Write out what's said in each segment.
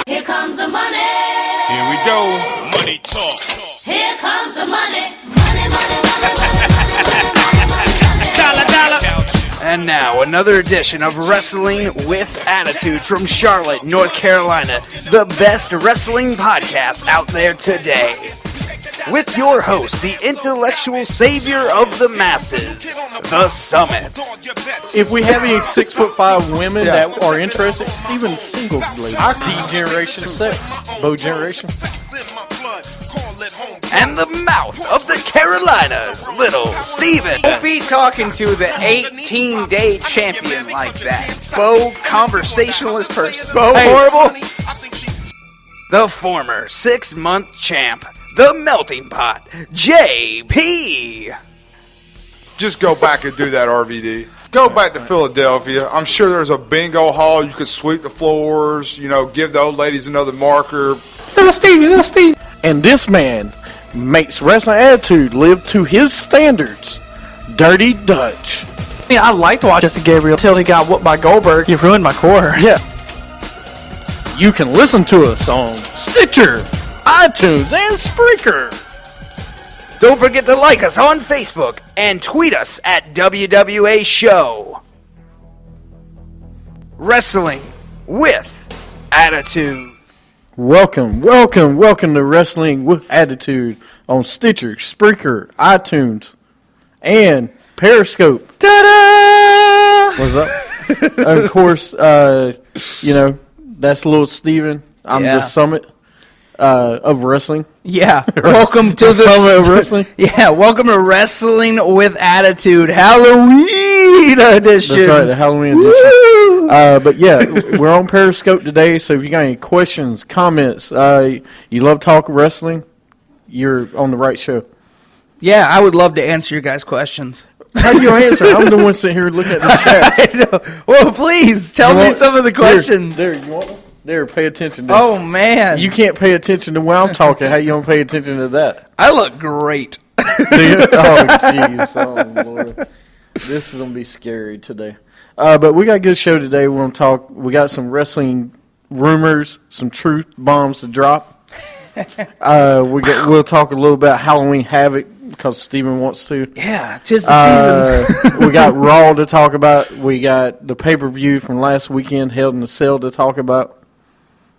Here comes the money. Here we go. Money talk. Here comes the money. Money, money, money, money. Dollar, dollar. And now, another edition of Wrestling with Attitude from Charlotte, North Carolina, the best wrestling podcast out there today. With your host, the intellectual savior of the masses, The Summit. If we have any 6'5" women that are interested, Steven's single lady. D-Generation Sex. Bo Generation. And the mouth of the Carolinas, Little Steven. Don't be talking to the 18-day champion like that. Bo, conversationalist person. Bo Horrible. The former 6-month champ, the melting pot, JP. Just go back and do that, RVD. Go back to Philadelphia. I'm sure there's a bingo hall. You could sweep the floors, give the old ladies another marker. Little Steve. And this man makes Wrestling Attitude live to his standards. Dirty Dutch. Yeah, I liked watching Justin Gabriel till he got whooped by Goldberg. He ruined my core. Yeah. You can listen to us on Stitcher, iTunes, and Spreaker. Don't forget to like us on Facebook and tweet us at WWA Show. Wrestling with Attitude. Welcome to Wrestling with Attitude on Stitcher, Spreaker, iTunes, and Periscope. Ta-da! What's up? Of course, that's little Steven. I'm the Summit of Wrestling. Yeah, welcome to the Summit of Wrestling. Yeah, welcome to Wrestling with Attitude Halloween edition. That's right, the Halloween edition. But yeah, we're on Periscope today, so if you got any questions, comments, you love talking wrestling, you're on the right show. Yeah, I would love to answer your guys' questions. How do you answer? I'm the one sitting here looking at the chats. I know. Well, please tell me some of the questions. There, you want them? There, pay attention. To Oh, man. You can't pay attention to when I'm talking. How you going to pay attention to that? I look great. Do you? Oh, jeez. Oh, Lord. This is going to be scary today. But we got a good show today. We're going to talk. We got some wrestling rumors, some truth bombs to drop. We'll talk a little about Halloween Havoc because Steven wants to. Yeah, 'tis the season. We got Raw to talk about. We got the pay-per-view from last weekend, Hell in a Cell, to talk about.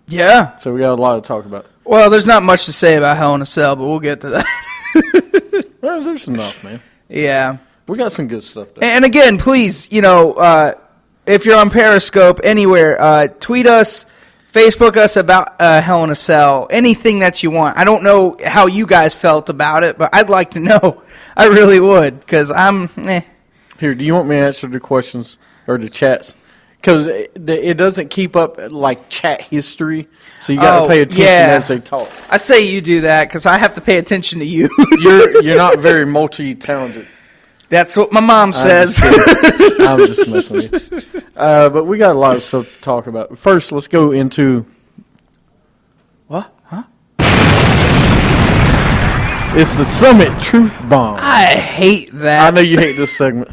Yeah. So we got a lot to talk about. Well, there's not much to say about Hell in a Cell, but we'll get to that. Well, there's enough, man. Yeah. We got some good stuff there. And again, please, if you're on Periscope, anywhere, tweet us, Facebook us about Hell in a Cell, anything that you want. I don't know how you guys felt about it, but I'd like to know. I really would, because Here, do you want me to answer the questions or the chats? Because it doesn't keep up like chat history, so you got to pay attention as they talk. I say you do that because I have to pay attention to you. You're not very multi-talented. That's what my mom says. I'm just messing with you. But we got a lot of stuff to talk about. First, let's go into... What? Huh? It's the Summit Truth Bomb. I hate that. I know you hate this segment.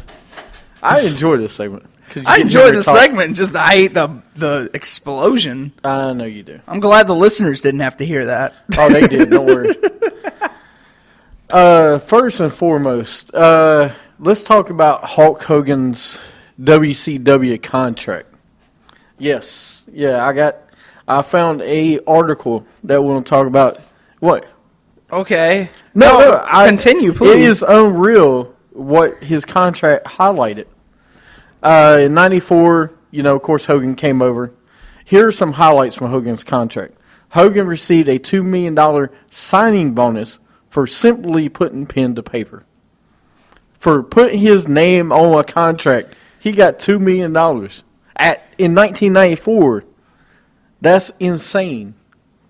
I enjoy this segment. I enjoy the segment, just I hate the explosion. I know you do. I'm glad the listeners didn't have to hear that. Oh, they did. Don't worry. First and foremost, let's talk about Hulk Hogan's WCW contract. Yes. Yeah, I found a article that we'll talk about. What? Okay. No, continue, please. It is unreal what his contract highlighted. In 94, of course, Hogan came over. Here are some highlights from Hogan's contract. Hogan received a $2 million signing bonus for simply putting pen to paper. For putting his name on a contract, he got $2 million. In 1994, that's insane.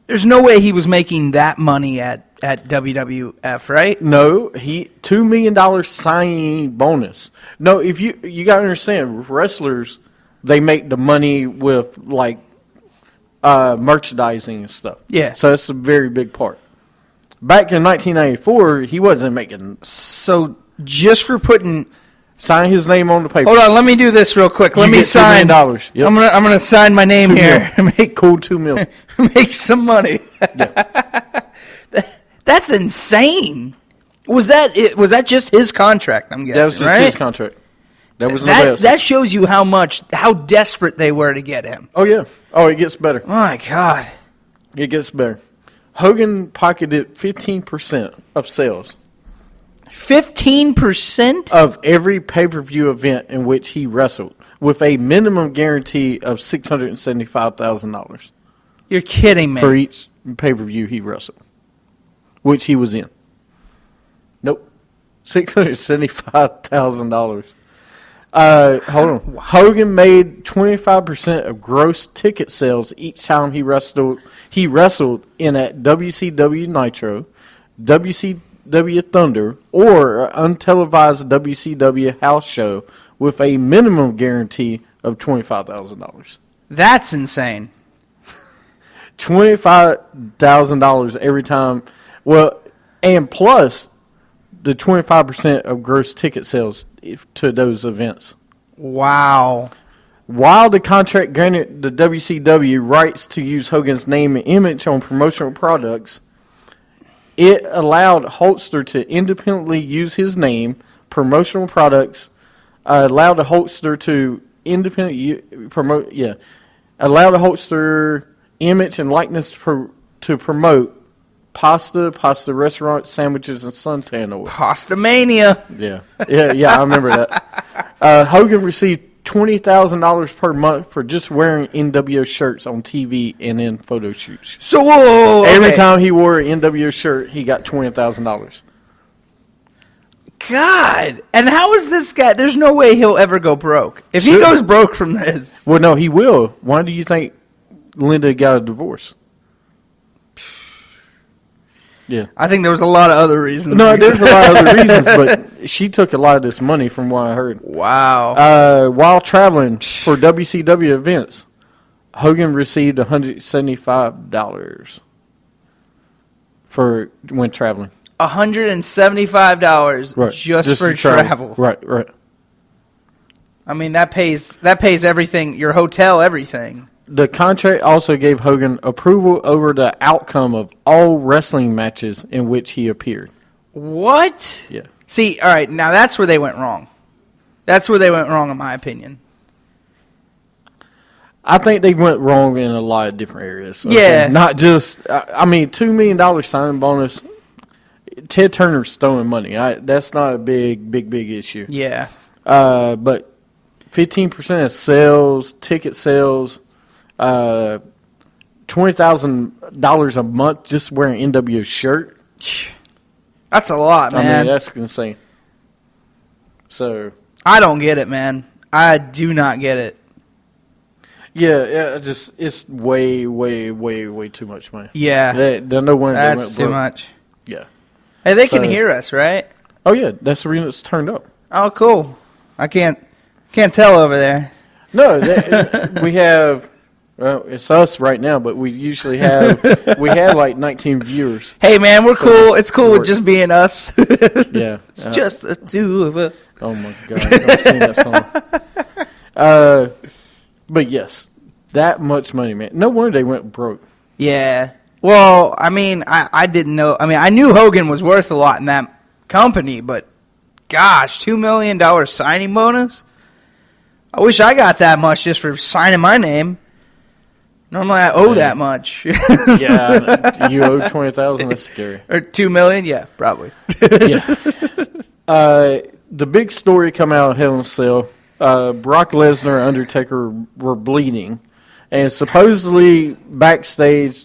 There's no way he was making that money at WWF, right? No, $2 million signing bonus. No, if you got to understand, wrestlers, they make the money with like merchandising and stuff. Yeah. So that's a very big part. Back in 1994, he wasn't making. So just for putting Sign his name on the paper. Hold on, let me do this real quick. Let You me get $2 sign. million. Yep. I'm gonna sign my name $2 here. million. Make Cool, $2 million. make some money. That's insane. Was that just his contract? I'm guessing, That was just right? his contract. That was nobody else. That shows you how desperate they were to get him. Oh yeah. Oh, it gets better. My God. It gets better. Hogan pocketed 15% of sales 15%? of every pay-per-view event in which he wrestled, with a minimum guarantee of $675,000 You're kidding me. for each pay-per-view he wrestled, which he was in. Nope, $675,000. Hold on. Hogan made 25% of gross ticket sales each time he wrestled. He wrestled in a WCW Nitro, WCW Thunder, or an untelevised WCW house show with a minimum guarantee of $25,000. That's insane. $25,000 every time. Well, and plus the 25% of gross ticket sales to those events. Wow. While the contract granted the WCW rights to use Hogan's name and image on promotional products, it allowed Holster to independently use his name, promotional products, allowed the Holster to allowed the Holster image and likeness to promote pasta restaurant, sandwiches, and suntan oil. Pasta mania. Yeah, I remember that. Hogan received $20,000 per month for just wearing NWO shirts on TV and in photo shoots. So whoa, Every okay. time he wore an NWO shirt, he got $20,000. God. And how is this guy? There's no way he'll ever go broke. If he Sure. goes broke from this. Well, no, he will. Why do you think Linda got a divorce? Yeah. I think there was a lot of other reasons. No, there's a lot of other reasons, but she took a lot of this money from what I heard. Wow. While traveling for WCW events, Hogan received $175 for when traveling. $175 Right. just for to travel. travel. Right. I mean, that pays everything, your hotel, everything. The contract also gave Hogan approval over the outcome of all wrestling matches in which he appeared. What? Yeah. See, all right, now that's where they went wrong. That's where they went wrong, in my opinion. I think they went wrong in a lot of different areas. Yeah. Not just, I mean, $2 million signing bonus. Ted Turner's throwing money. That's not a big issue. Yeah. But 15% of sales, ticket sales, $20,000 a month just wearing an NWO shirt. That's a lot, man. I mean, that's insane. So, I don't get it, man. I do not get it. yeah, it's way too much money. Yeah. No wonder they went That's too broke. much. Yeah. Hey, they can So- hear us, right? Oh yeah, that's the reason it's turned up. Oh, cool. I can't tell over there. No, we have. Well, it's us right now, but we usually have like 19 viewers. Hey, man, we're cool. It's cool with work. just being us. Yeah, It's just the two of us. Oh my god, I've seen that song. But yes, that much money, man. No wonder they went broke. Yeah. Well, I mean, I didn't know. I mean, I knew Hogan was worth a lot in that company, but gosh, $2 million signing bonus? I wish I got that much just for signing my name. Normally, I owe that much. Yeah, you owe 20,000. That's scary. Or $2 million? Yeah, probably. Yeah. The big story coming out of Hell in a Cell, Brock Lesnar and Undertaker were bleeding, and supposedly backstage,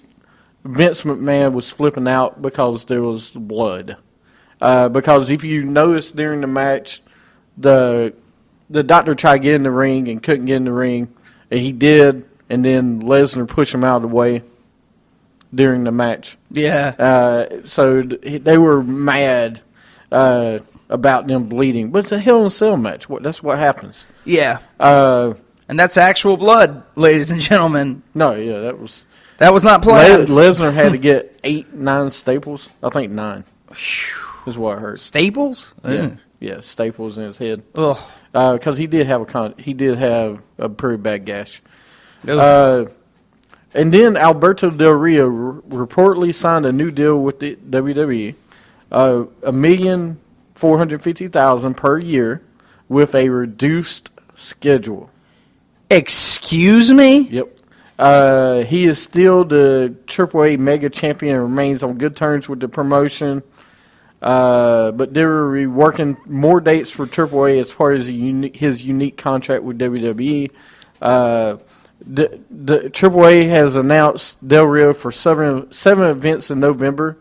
Vince McMahon was flipping out because there was blood. Because if you notice during the match, the doctor tried to get in the ring and couldn't get in the ring, and he did, and then Lesnar pushed him out of the way during the match. Yeah. So they were mad about them bleeding. But it's a Hell in a Cell match. That's what happens. Yeah. No, And that's actual blood, ladies and gentlemen. yeah, that was... That was not planned. Lesnar had to get 9 staples. I think 9 is what I heard. Staples? Yeah. Yeah, staples in his head. Ugh. Because he did have a pretty bad gash. Ugh. And then Alberto Del Rio reportedly signed a new deal with the WWE, $1,450,000 per year, with a reduced schedule. Excuse me? Yep. He is still the AAA Mega Champion and remains on good terms with the promotion. But they will be working more dates for AAA as part of his unique contract with WWE. The AAA has announced Del Rio for seven events in November,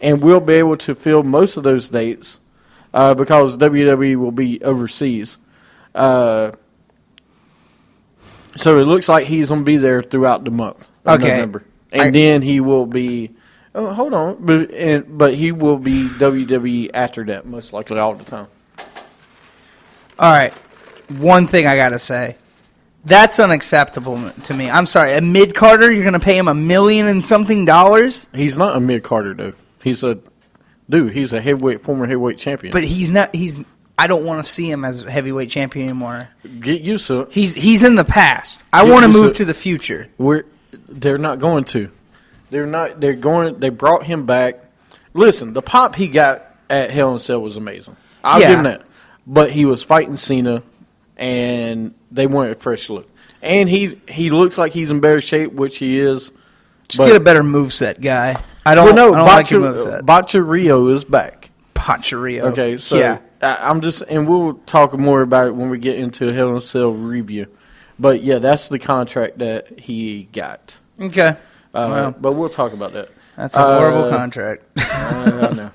and will be able to fill most of those dates because WWE will be overseas. So it looks like he's going to be there throughout the month of November. And then he will be hold on. But he will be WWE after that, most likely all the time. All right. One thing I got to say. That's unacceptable to me. I'm sorry. A mid-carder, you're going to pay him $1 million and something dollars? He's not a mid-carder, though. He's a former heavyweight champion. But he's not. I don't want to see him as a heavyweight champion anymore. Get used to it. He's in the past. I want to move to the future. They're not going to. They're not. They're going. They brought him back. Listen, the pop he got at Hell in a Cell was amazing. I'll give him that. But he was fighting Cena, and they wanted a fresh look. And he looks like he's in better shape, which he is. Just get a better moveset, guy. I don't like your moveset. Bacha Rio is back. Bacha Rio. Okay, so I'm just, and we'll talk more about it when we get into Hell in a Cell review. But yeah, that's the contract that he got. Okay. But we'll talk about that. That's a horrible contract. I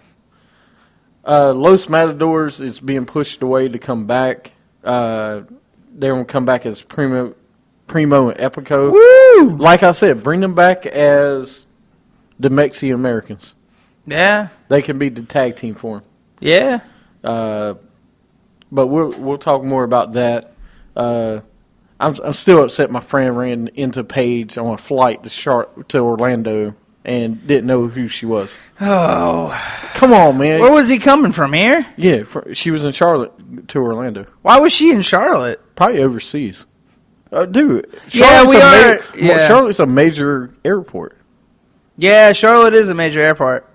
know. Los Matadors is being pushed away to come back. They're going to come back as Primo and Epico. Woo! Like I said, bring them back as the Mexican Americans. Yeah. They can be the tag team for them. Yeah. But we'll talk more about that. I'm still upset my friend ran into Paige on a flight to Orlando and didn't know who she was. Oh. Come on, man. Where was he coming from, here? Yeah, she was in Charlotte to Orlando. Why was she in Charlotte? Probably overseas. Dude, Charlotte's a major airport. Yeah, Charlotte is a major airport.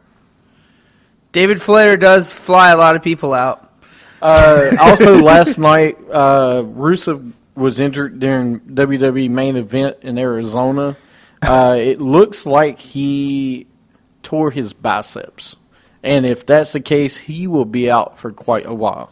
David Flair does fly a lot of people out. Also, last night, Rusev was injured during WWE main event in Arizona. It looks like he tore his biceps. And if that's the case, he will be out for quite a while.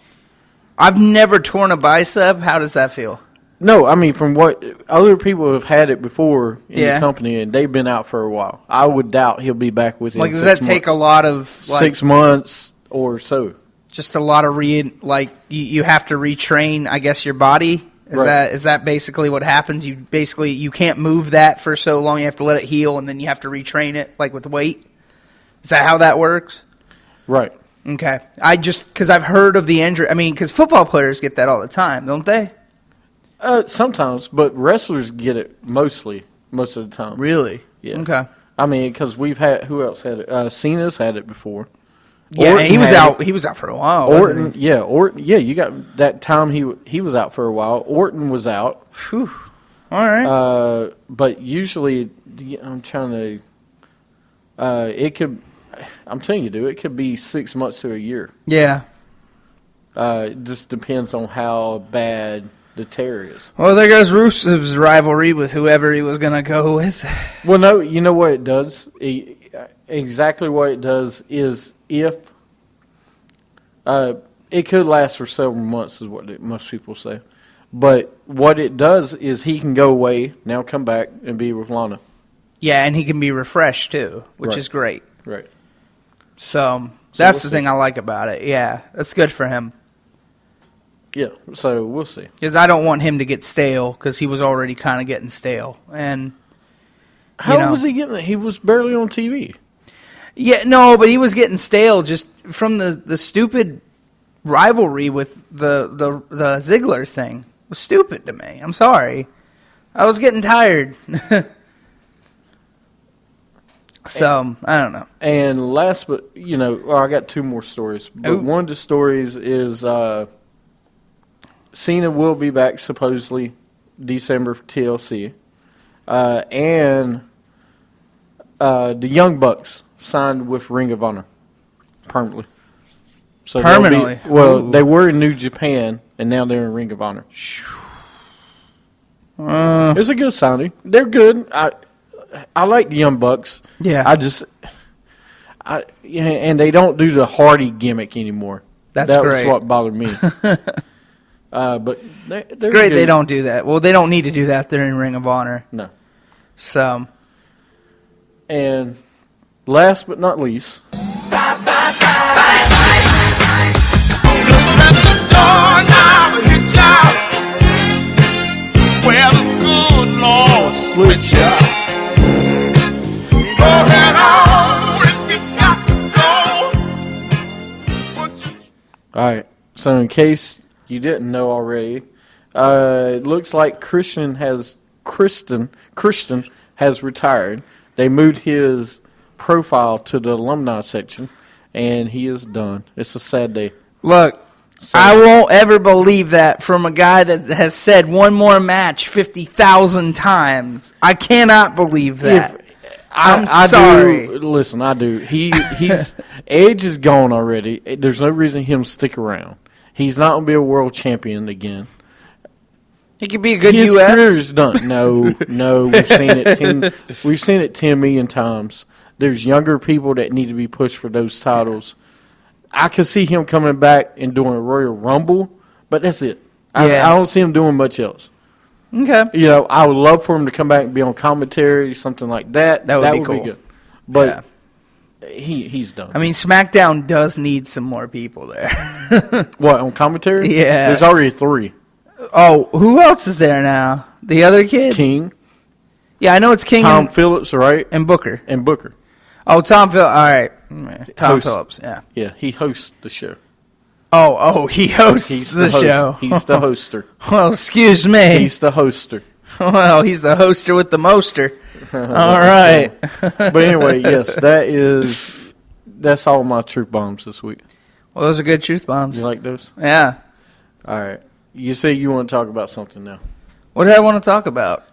I've never torn a bicep. How does that feel? No, I mean, from what other people have had it before in the company, and they've been out for a while. I would doubt he'll be back within 6 months. Does that take a lot of 6 months or so? Just a lot of you have to retrain, I guess, your body. Is that basically what happens? You can't move that for so long. You have to let it heal, and then you have to retrain it, like with weight. Is that how that works? Right. Okay. Because I've heard of the injury. I mean, because football players get that all the time, don't they? Sometimes, but wrestlers get it most of the time. Really? Yeah. Okay. I mean, because we've had, who else had it? Cena's had it before. Yeah, Orton he was out. He was out for a while. Orton, Orton. Yeah, you got that time. He was out for a while. Orton was out. Whew. All right. But usually, I'm trying to. It could. I'm telling you, dude. It could be 6 months to a year. Yeah. It just depends on how bad the tear is. Well, there goes Rusev's rivalry with whoever he was going to go with. Well, no, you know what it does? Exactly what it does is if it could last for several months is what most people say. But what it does is he can go away, now come back, and be with Lana. Yeah, and he can be refreshed, too, which is great. Right. So that's the thing I like about it. Yeah, that's good for him. Yeah, so we'll see. Because I don't want him to get stale, because he was already kind of getting stale. And how was he getting it? He was barely on TV. Yeah, no, but he was getting stale just from the stupid rivalry with the Ziggler thing. It was stupid to me. I'm sorry. I was getting tired. So, I don't know. And last but, I got two more stories. But Ooh. one of the stories is Cena will be back supposedly December for TLC. And the Young Bucks signed with Ring of Honor permanently. So they'll be- Permanently? Ooh. they were in New Japan, and now they're in Ring of Honor. It's a good signing. They're good. I like the Young Bucks. Yeah. And they don't do the Hardy gimmick anymore. That's that great. was what bothered me. But they're It's great good. they don't do that. Well, they don't need to do that. They're in Ring of Honor. No. So, And last but not least, Where the good Lord Switch ya. Go ahead on if you got to go. Put your all right. So in case you didn't know already, it looks like Christian has retired. They moved his profile to the alumni section, and he is done. It's a sad day. look, I won't ever believe that from a guy that has said one more match 50,000 times. I cannot believe that. I'm sorry. Listen, I do. He's Edge is gone already. There's no reason him to stick around. He's not going to be a world champion again. He could be a good His U.S. career is done. No, we've seen it. We've seen it 10 million times. There's younger people that need to be pushed for those titles. I could see him coming back and doing a Royal Rumble, but that's it. I don't see him doing much else. Okay. I would love for him to come back and be on commentary, something like that. That would be cool. good. But he's done. I mean, SmackDown does need some more people there. What, on commentary? Yeah. There's already 3. Oh, who else is there now? The other kid? King, Yeah, I know it's King Tom Phillips, right? and Booker. And Booker. Oh, Tom Phillips. All right. Tom Host. Phillips, yeah. Yeah, he hosts the show. Oh, he hosts He's the host. show. He's the hoster. Well, excuse me. He's the hoster. Well, he's the hoster with the moster. All right. But anyway, yes, that's all my truth bombs this week. Well, those are good truth bombs. You like those? Yeah. All right. You say you want to talk about something now. What did I want to talk about?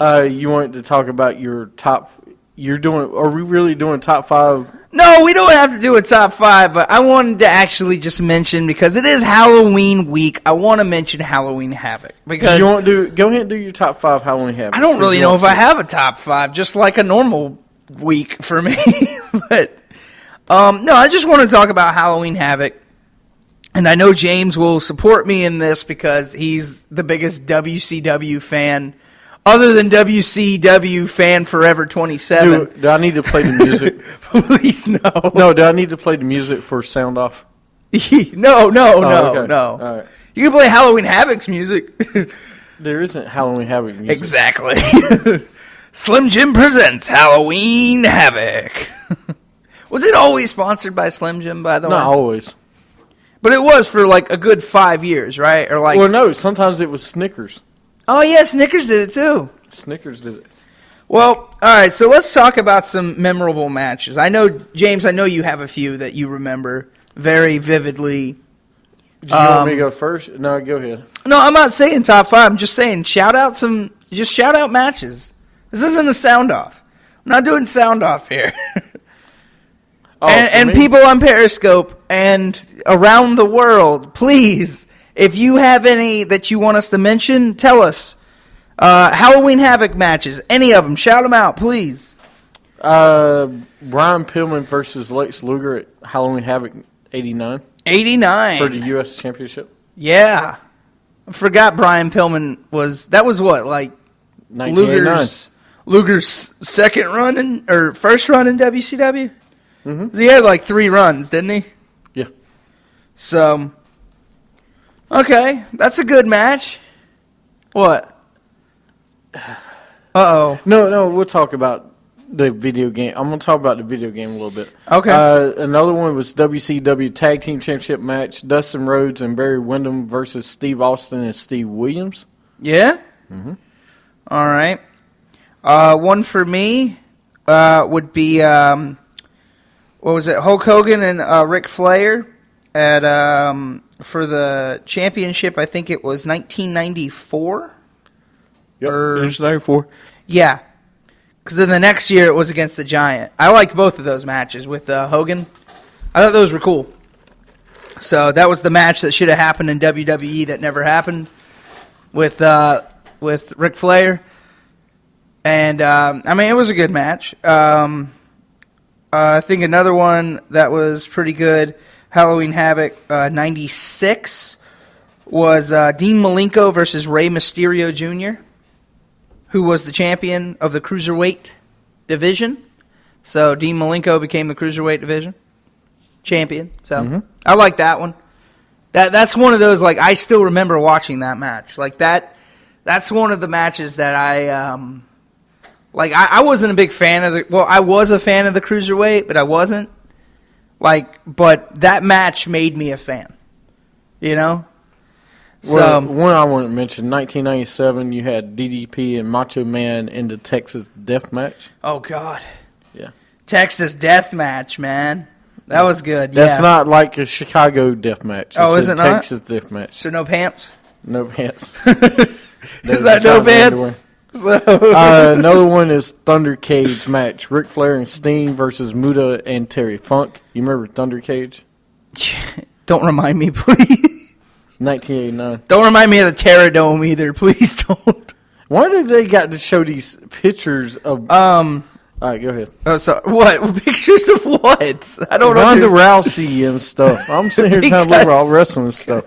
You wanted to talk about your top. Are we really doing top 5? No, we don't have to do a top 5, but I wanted to actually just mention, because it is Halloween week, I want to mention Halloween Havoc. Because You want to go ahead and do your top 5 Halloween Havoc. I don't really know if I have a top 5, just like a normal week for me. But no, I just want to talk about Halloween Havoc. And I know James will support me in this because he's the biggest WCW fan, other than WCW fan Forever 27. Do I need to play the music? Please no. No, do I need to play the music for sound off? No. okay. All right. You can play Halloween Havoc's music. There isn't Halloween Havoc music. Exactly. Slim Jim presents Halloween Havoc. Was it always sponsored by Slim Jim, by the way? Not always. But it was for like a good 5 years, right? Or like, Well, no, sometimes it was Snickers. oh yeah, Snickers did it too. Snickers did it. Well, all right, so let's talk about some memorable matches. I know, James, I know you have a few that you remember very vividly. Do you want me to go first? No, go ahead. No, I'm not saying top 5. I'm just saying shout out matches. This isn't a sound off. I'm not doing sound off here. Oh, and for me? people on Periscope and around the world, please, if you have any that you want us to mention, tell us. Halloween Havoc matches, any of them, shout them out, please. Brian Pillman versus Lex Luger at Halloween Havoc 89 89. for the U.S. Championship. Yeah. I forgot Brian Pillman was, that was what, like 1989. Luger's second run or first run in WCW? Mm-hmm. He had like 3 runs, didn't he? Yeah. So, okay, that's a good match. What? Uh-oh. No, we'll talk about the video game. I'm going to talk about the video game a little bit. Okay. Another one was WCW Tag Team Championship match, Dustin Rhodes and Barry Windham versus Steve Austin and Steve Williams. Yeah? Mm-hmm. All right. One for me would be, what was it, Hulk Hogan and Ric Flair at for the championship. I think it was 1994. Yep. Or- There's 94. Yeah, because then the next year it was against the Giant. I liked both of those matches with Hogan. I thought those were cool. So that was the match that should have happened in WWE that never happened with Ric Flair. And, I mean, it was a good match. I think another one that was pretty good, Halloween Havoc 96, was Dean Malenko versus Rey Mysterio Jr., who was the champion of the Cruiserweight division. So Dean Malenko became the Cruiserweight division champion. So I like that one. That's one of those, like, I still remember watching that match. Like, that's one of the matches that I wasn't a big fan of I was a fan of the Cruiserweight, but I wasn't. But that match made me a fan. You know? Well, So, one I want to mention, 1997, you had DDP and Macho Man in the Texas Death Match. oh, God. Yeah. Texas Death Match, man. That was good, That's yeah. not like a Chicago Death Match. Oh, It's is a it not? Texas Death Match. So no pants? No pants. Is that no pants? So Another one is Thunder Cage match. Ric Flair and Sting versus Muta and Terry Funk. You remember Thunder Cage? don't remind me, please. 1989. Don't remind me of the Terror Dome either. Please don't. Why did they got to show these pictures of... All right, go ahead. Oh, so what? Pictures of what? I don't Ronda know. Rousey and stuff. I'm sitting here trying to look at all wrestling stuff.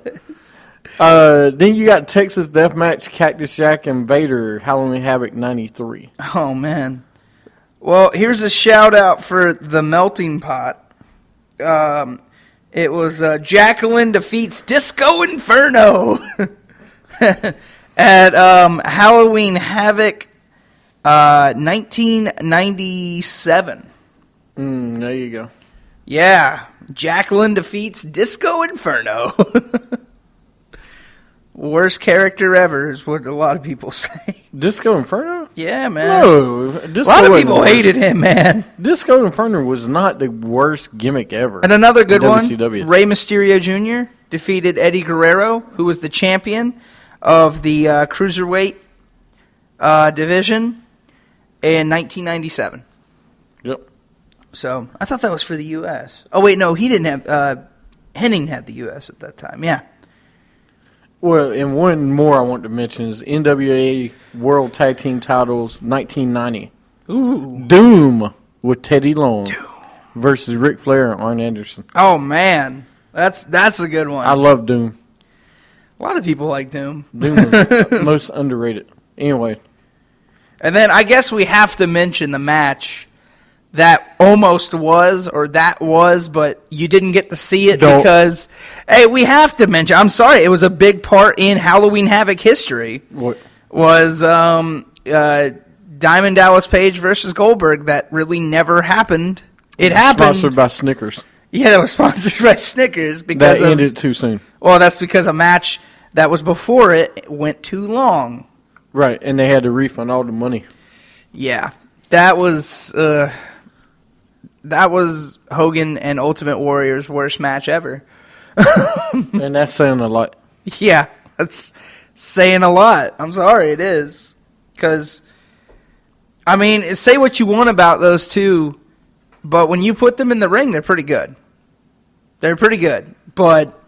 Then you got Texas Deathmatch, Cactus Jack and Vader, Halloween Havoc 93. Oh, man. Well, here's a shout out for the Melting Pot. It was Jacqueline defeats Disco Inferno at Halloween Havoc 1997. There you go. Yeah, Jacqueline defeats Disco Inferno. Worst character ever is what a lot of people say. Disco Inferno? Yeah, man. No. A lot of people hated him, man. Disco Inferno was not the worst gimmick ever. And another good in one, WCW. Rey Mysterio Jr. defeated Eddie Guerrero, who was the champion of the Cruiserweight division in 1997. Yep. So, I thought that was for the U.S. Oh, wait, no, he didn't have... Henning had the U.S. at that time, yeah. Well, and one more I want to mention is NWA World Tag Team Titles 1990. Ooh. Doom with Teddy Long versus Ric Flair and Arn Anderson. Oh, man. That's a good one. I love Doom. A lot of people like Doom. Doom is most underrated. Anyway. And then I guess we have to mention the match that almost was, or that was, but you didn't get to see it because, hey, we have to mention, I'm sorry, it was a big part in Halloween Havoc history. What? Was Diamond Dallas Page versus Goldberg that really never happened. It happened. Sponsored by Snickers. Yeah, that was sponsored by Snickers because That ended too soon. Well, that's because a match that was before it went too long. Right, and they had to refund all the money. Yeah, that was Hogan and Ultimate Warrior's worst match ever. And that's saying a lot. Yeah, that's saying a lot. I'm sorry, it is. Because, I mean, say what you want about those two, but when you put them in the ring, they're pretty good. They're pretty good. But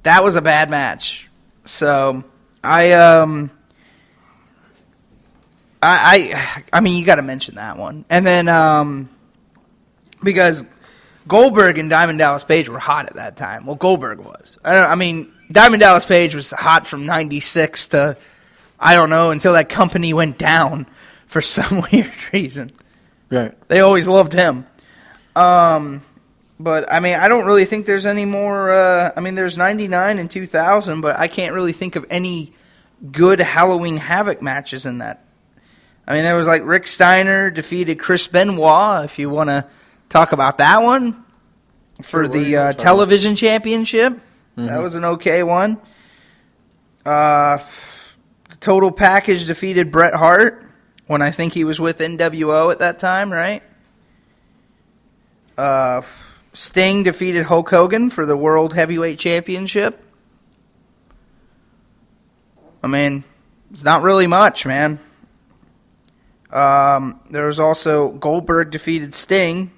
that was a bad match. So, I mean, you got to mention that one. And then, because Goldberg and Diamond Dallas Page were hot at that time. Well, Goldberg was. I mean, Diamond Dallas Page was hot from 96 to, I don't know, until that company went down for some weird reason. Right. They always loved him. But, I mean, I don't really think there's any more, I mean, there's 99 and 2000, but I can't really think of any good Halloween Havoc matches in that. I mean, there was like Rick Steiner defeated Chris Benoit, if you want to talk about that one, for the television championship. Mm-hmm. That was an okay one. The Total Package defeated Bret Hart. when I think he was with NWO at that time, right? Sting defeated Hulk Hogan for the World Heavyweight Championship. I mean, it's not really much, man. There was also Goldberg defeated Sting,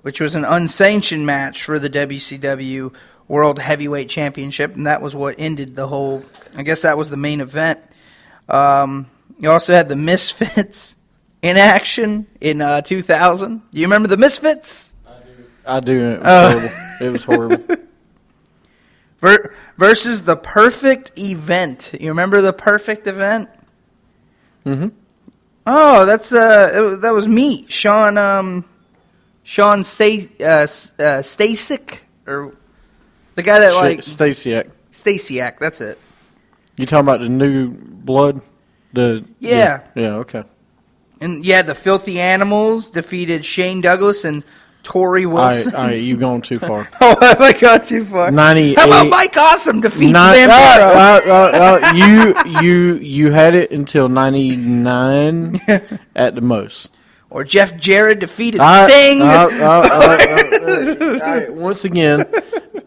which was an unsanctioned match for the WCW World Heavyweight Championship, and that was what ended the whole, I guess that was the main event. You also had the Misfits in action in 2000. Do you remember the Misfits? I do. It was horrible. It was horrible. Versus the Perfect Event. You remember the Perfect Event? Mm-hmm. Oh, that's that was me, Sean Stasiak, or the guy that Stasiak. Stasiak. That's it. You talking about the New Blood? Yeah. Yeah. Okay. And yeah, the Filthy Animals defeated Shane Douglas and Tori Wilson. All right, you going too far. Oh, have I gone too far? 98. How about Mike Awesome defeats Vampiro? You had it until 99 at the most. Or Jeff Jarrett defeated Sting. All right, once again,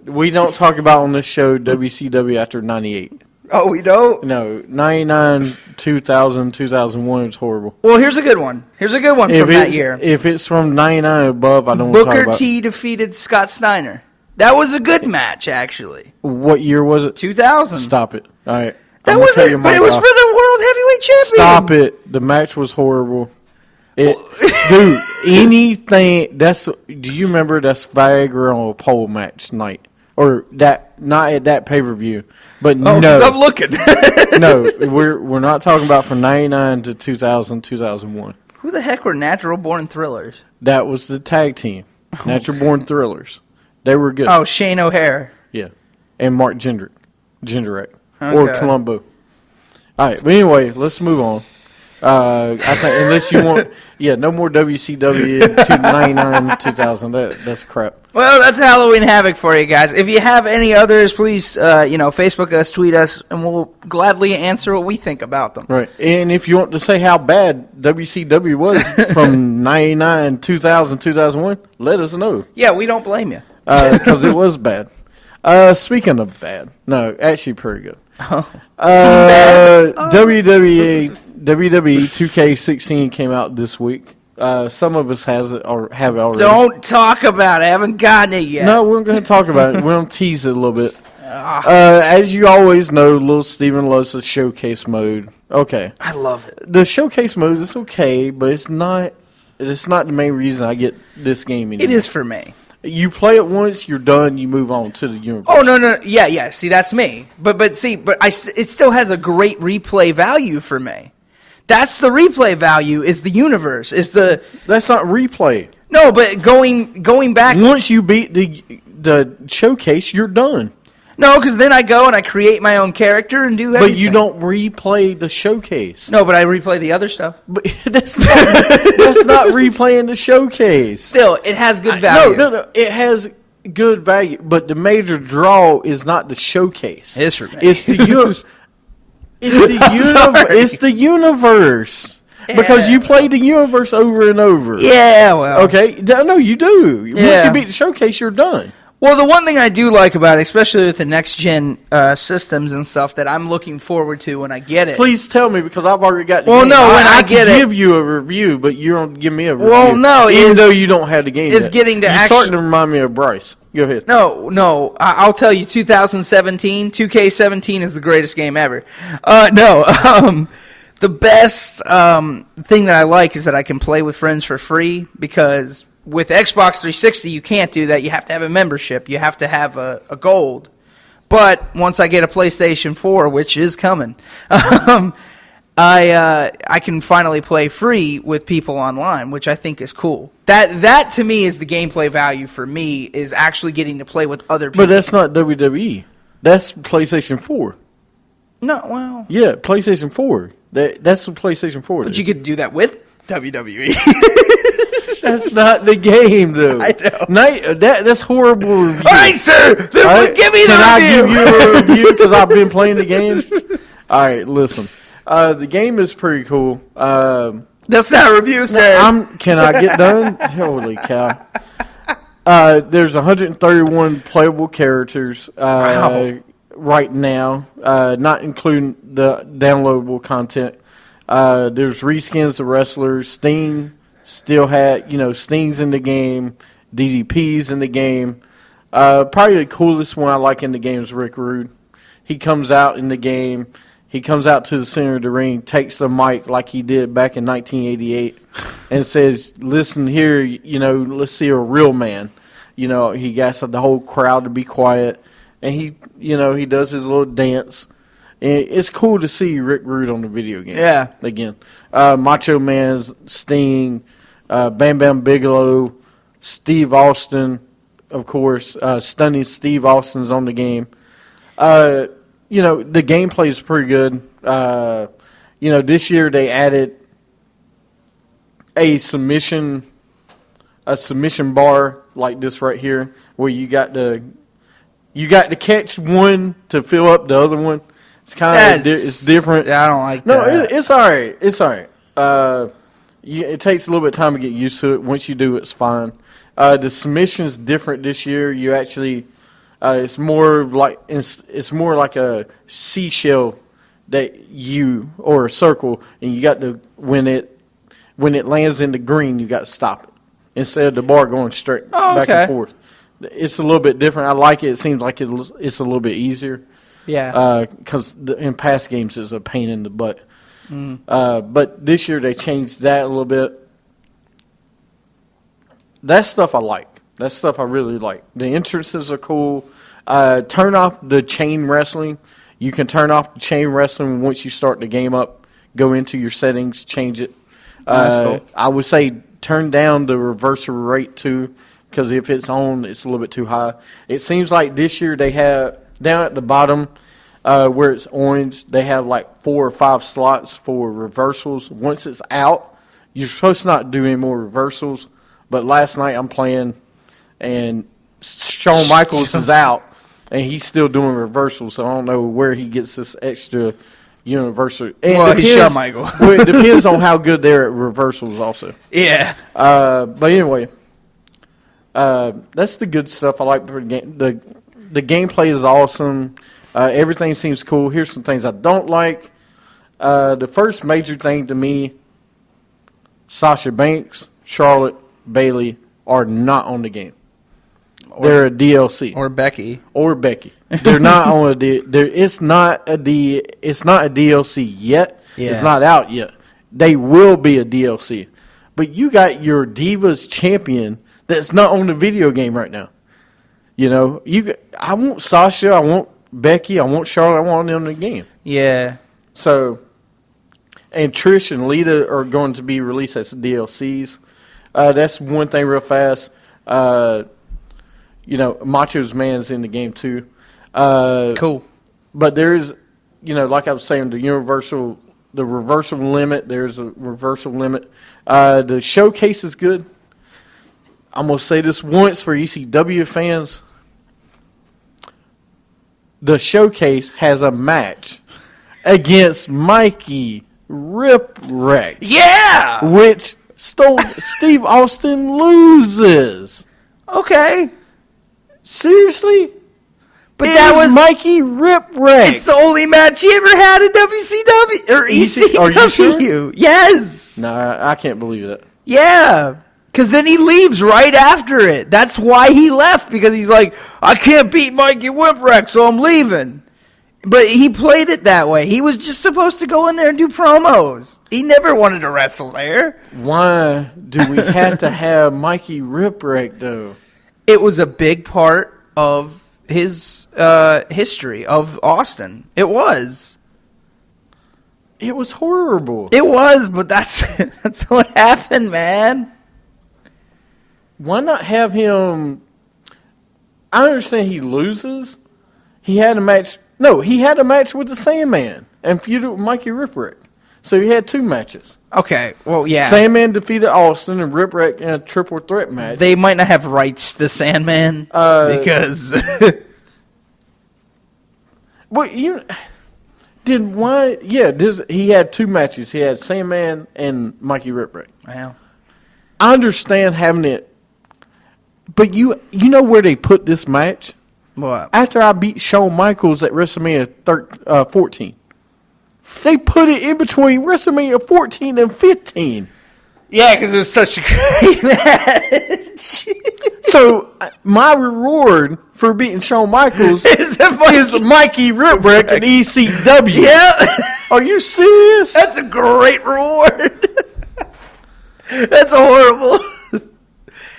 we don't talk about on this show WCW after 98. Oh, we don't? No, 99, 2000, 2001 was horrible. Well, here's a good one. From that year. If it's from 99 above, I don't want to talk Booker about. T defeated Scott Steiner. That was a good match, actually. What year was it? 2000. Stop it. All right. That was it, but it was for the World Heavyweight Champion. Stop it. The match was horrible. Dude, anything do you remember that's Viagra on a pole match night? Or that, not at that pay-per-view, but no. I'm looking. No, we're not talking about from 99 to 2000, 2001. Who the heck were Natural Born Thrillers? That was the tag team. Natural Born Thrillers. They were good. Oh, Shane O'Hare. Yeah. And Mark Jindrak. Or Okay. Columbo. All right, but anyway, let's move on. I think unless you want, no more WCW to 99, 2000. That's crap. Well, that's Halloween Havoc for you guys. If you have any others, please, Facebook us, tweet us, and we'll gladly answer what we think about them. Right, and if you want to say how bad WCW was from 99, 2000, 2001, let us know. Yeah, we don't blame you. Because it was bad. Speaking of bad, no, actually pretty good. WWE 2K16 came out this week. Some of us have it already. Don't talk about it. I haven't gotten it yet. No, we're going to talk about it. We're going to tease it a little bit. As you always know, little Steven loves the showcase mode. Okay. I love it. The showcase mode is okay, but it's not the main reason I get this game anymore. It is for me. You play it once, you're done, you move on to the universe. Oh, no. Yeah. See, that's me. But it still has a great replay value for me. That's the replay value, is the universe. That's not replay. No, but going back. Once you beat the showcase, you're done. No, because then I go and I create my own character and do everything. But you don't replay the showcase. No, but I replay the other stuff. But that's not replaying the showcase. Still, it has good value. No. It has good value, but the major draw is not the showcase. It is for me. It's the universe. It's the universe. Yeah. Because you play the universe over and over. Yeah, well. Okay. No, you do. Yeah. Once you beat the showcase, you're done. Well, the one thing I do like about it, especially with the next-gen systems and stuff that I'm looking forward to when I get it. Please tell me, because I've already got the Well, game. no, when I get can it- give you a review, but you don't give me a review. Well, no, even it's- though you don't have the game it's yet. getting to You're actu- starting to remind me of Bryce. Go ahead. No, I'll tell you, 2017, 2K17 is the greatest game ever. The best thing that I like is that I can play with friends for free, because with Xbox 360, you can't do that. You have to have a membership. You have to have a gold. But once I get a PlayStation 4, which is coming, I can finally play free with people online, which I think is cool. That to me is the gameplay value for me, is actually getting to play with other people. But that's not WWE. That's PlayStation 4. No, well, Yeah, PlayStation 4. That's what PlayStation 4 but is. you could do that with WWE. That's not the game, though. I know. That's horrible review. All right, sir. Then All right? give me the Can I review. give you a review because I've been playing the game? All right, listen. The game is pretty cool. That's not a review, sir. Can I get done? Holy cow. There's 131 playable characters right now, not including the downloadable content. There's reskins of wrestlers. Sting still had, Sting's in the game. DDP's in the game. Probably the coolest one I like in the game is Rick Rude. He comes out in the game. He comes out to the center of the ring, takes the mic like he did back in 1988, and says, "Listen here, let's see a real man." He gets the whole crowd to be quiet, and he does his little dance. And it's cool to see Rick Rude on the video game. Yeah. Again, Macho Man, Sting, Bam Bam Bigelow, Steve Austin, of course. Stunning Steve Austin's on the game. The gameplay is pretty good. This year they added a submission bar like this right here, where you got to catch one to fill up the other one. It's kind of it's different. I don't like No, that. it's all right. It's all right. It takes a little bit of time to get used to it. Once you do, it's fine. The submission's different this year. You actually, it's more like a seashell or a circle, and you got to when it lands in the green, you got to stop it instead of the bar going straight back and forth. It's a little bit different. I like it. It seems like it's a little bit easier. Yeah. Because in past games it's a pain in the butt. But this year they changed that a little bit. That stuff I like. That stuff I really like. The entrances are cool. Turn off the chain wrestling. You can turn off the chain wrestling once you start the game up. Go into your settings, change it. That's cool. I would say turn down the reversal rate too, because if it's on, it's a little bit too high. It seems like this year they have, down at the bottom where it's orange, they have like 4 or 5 slots for reversals. Once it's out, you're supposed to not do any more reversals. But last night I'm playing, and Shawn Michaels is out, and he's still doing reversals. So I don't know where he gets this extra universal. And He's Shawn Michaels. Well, it depends on how good they're at reversals also. Yeah. But anyway, that's the good stuff I like for the game. The gameplay is awesome. Everything seems cool. Here's some things I don't like. The first major thing to me, Sasha Banks, Charlotte, Bailey are not on the game. They're a DLC. Or Becky. Or Becky. They're not on a it's not a DLC yet. Yeah. It's not out yet. They will be a DLC. But you got your Divas champion that's not on the video game right now. I want Sasha, I want Becky, I want Charlotte, I want them in the game. Yeah. So, and Trish and Lita are going to be released as DLCs. That's one thing real fast. Macho's Man's in the game too. Cool. But there's, like I was saying, the reversal limit. There's a reversal limit. The showcase is good. I'm going to say this once for ECW fans. The showcase has a match against Mikey Ripwreck. Yeah! Which Steve Austin loses. Okay. Seriously? But It that is was Mikey Ripwreck. It's the only match he ever had in WCW or ECW. Are you sure? Yes. No, I can't believe that. Yeah. Because then he leaves right after it. That's why he left, because he's like, I can't beat Mikey Whipwreck, so I'm leaving. But he played it that way. He was just supposed to go in there and do promos. He never wanted to wrestle there. Why do we have to have Mikey Ripwreck, though? It was a big part of his history of Austin. It was. It was horrible. It was, but that's what happened, man. Why not have him? I understand he loses. He had a match. No, he had a match with the Sandman and feuded with Mikey Ripwreck. So he had 2 matches. Okay, well, yeah. Sandman defeated Austin and Ripwreck in a triple threat match. They might not have rights to Sandman because... Well, Then why? Yeah, he had 2 matches. He had Sandman and Mikey Ripwreck. Wow. I understand having it, but you know where they put this match? What? After I beat Shawn Michaels at WrestleMania 14. They put it in between WrestleMania 14 and 15. Yeah, because it was such a great match. So my reward for beating Shawn Michaels is Mikey Ripwreck and ECW. Yeah. Are you serious? That's a great reward. That's horrible.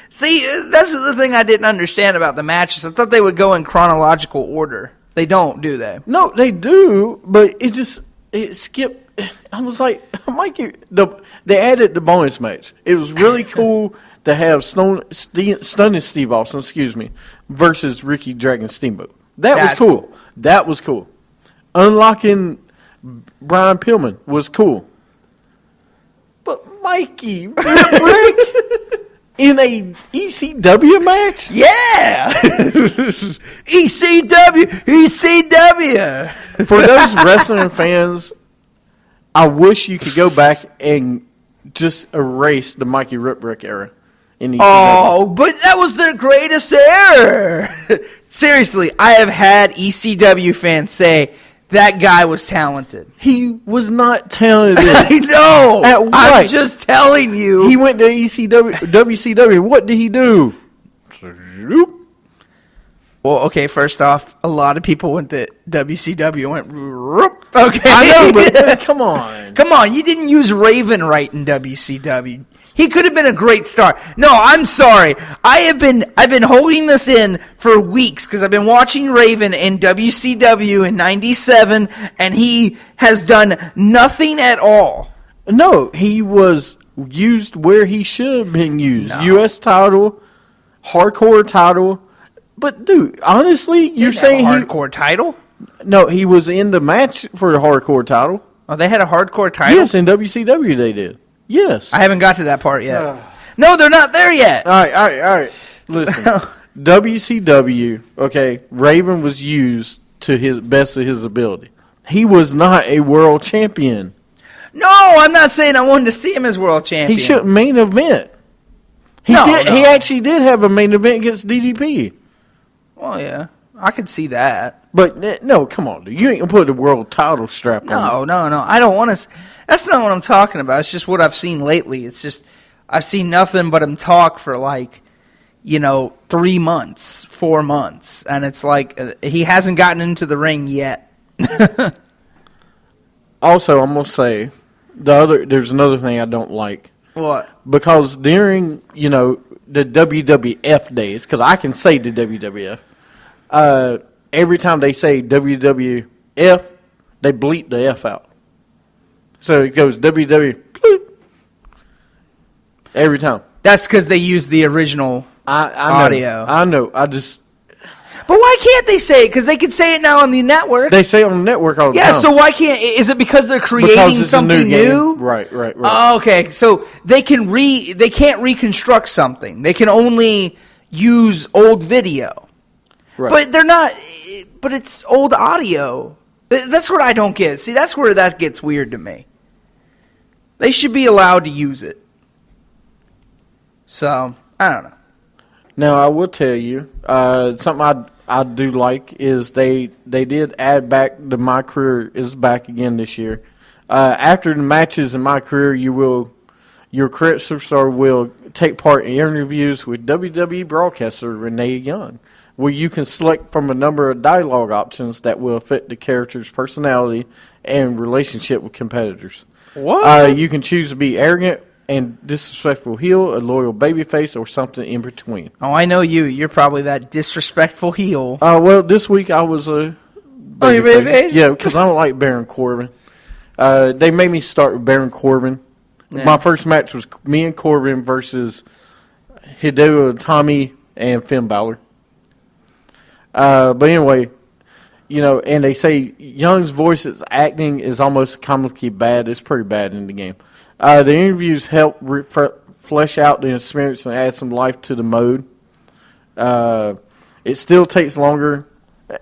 See, that's the thing I didn't understand about the matches. I thought they would go in chronological order. They don't, do they? No, they do, but it skipped. I was like, Mikey. They added the bonus match. It was really cool to have Stunning Steve Austin, versus Ricky Dragon Steamboat. That's cool. That was cool. Unlocking Brian Pillman was cool. But Mikey Ripwreck in a ECW match? Yeah! ECW! For those wrestling fans, I wish you could go back and just erase the Mikey Ripwreck era in ECW. Oh, but that was their greatest era. Seriously, I have had ECW fans say that guy was talented. He was not talented. I know. At what? I'm just telling you. He went to WCW. What did he do? Well, okay, first off, a lot of people went to WCW and went, "Roop." Okay. I know, but come on. Come on, you didn't use Raven right in WCW. He could have been a great star. No, I'm sorry. I've been holding this in for weeks because I've been watching Raven in WCW in '97, and he has done nothing at all. No, he was used where he should have been used. No. U.S. title, hardcore title. But dude, honestly, you're saying hardcore title? No, he was in the match for the hardcore title. Oh, they had a hardcore title? Yes, in WCW they did. Yes. I haven't got to that part yet. No, they're not there yet. All right. Listen, WCW, okay, Raven was used to his best of his ability. He was not a world champion. No, I'm not saying I wanted to see him as world champion. He shouldn't main event. He actually did have a main event against DDP. Well, yeah, I could see that. But, no, come on, dude. You ain't going to put the world title strap on. No. I don't want to. That's not what I'm talking about. It's just what I've seen lately. It's just I've seen nothing but him talk for 3 months, 4 months. And it's like he hasn't gotten into the ring yet. Also, I'm going to say, there's another thing I don't like. What? Because during, the WWF days, because I can say the WWF, every time they say WWF, they bleep the F out. So it goes WWF every time. That's because they use the original audio. I know. But why can't they say it? Because they can say it now on the network. They say it on the network all the time. Yeah, so why can't? Is it because they're creating because it's something a new new? Game. Right. Oh, okay, so they can't reconstruct something. They can only use old video. Right. But they're not. But it's old audio. That's what I don't get. See, that's where that gets weird to me. They should be allowed to use it. So I don't know. Now I will tell you something I do like is they did add back the My Career is back again this year. After the matches in My Career, your current superstar will take part in interviews with WWE broadcaster Renee Young, where you can select from a number of dialogue options that will affect the character's personality and relationship with competitors. What? You can choose to be arrogant and disrespectful heel, a loyal babyface, or something in between. Oh, I know you. You're probably that disrespectful heel. Well, this week I was a babyface? Yeah, because I don't like Baron Corbin. They made me start with Baron Corbin. Yeah. My first match was me and Corbin versus Hideo Itami and Finn Balor. But anyway, and they say Young's voice's acting is almost comically bad. It's pretty bad in the game. The interviews help flesh out the experience and add some life to the mode. It still takes longer.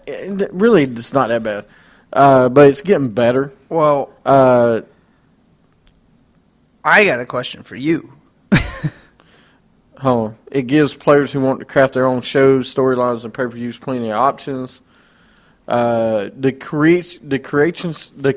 Really, it's not that bad. but it's getting better. Well, Uh, I got a question for you. It gives players who want to craft their own shows, storylines, and pay-per-views plenty of options. The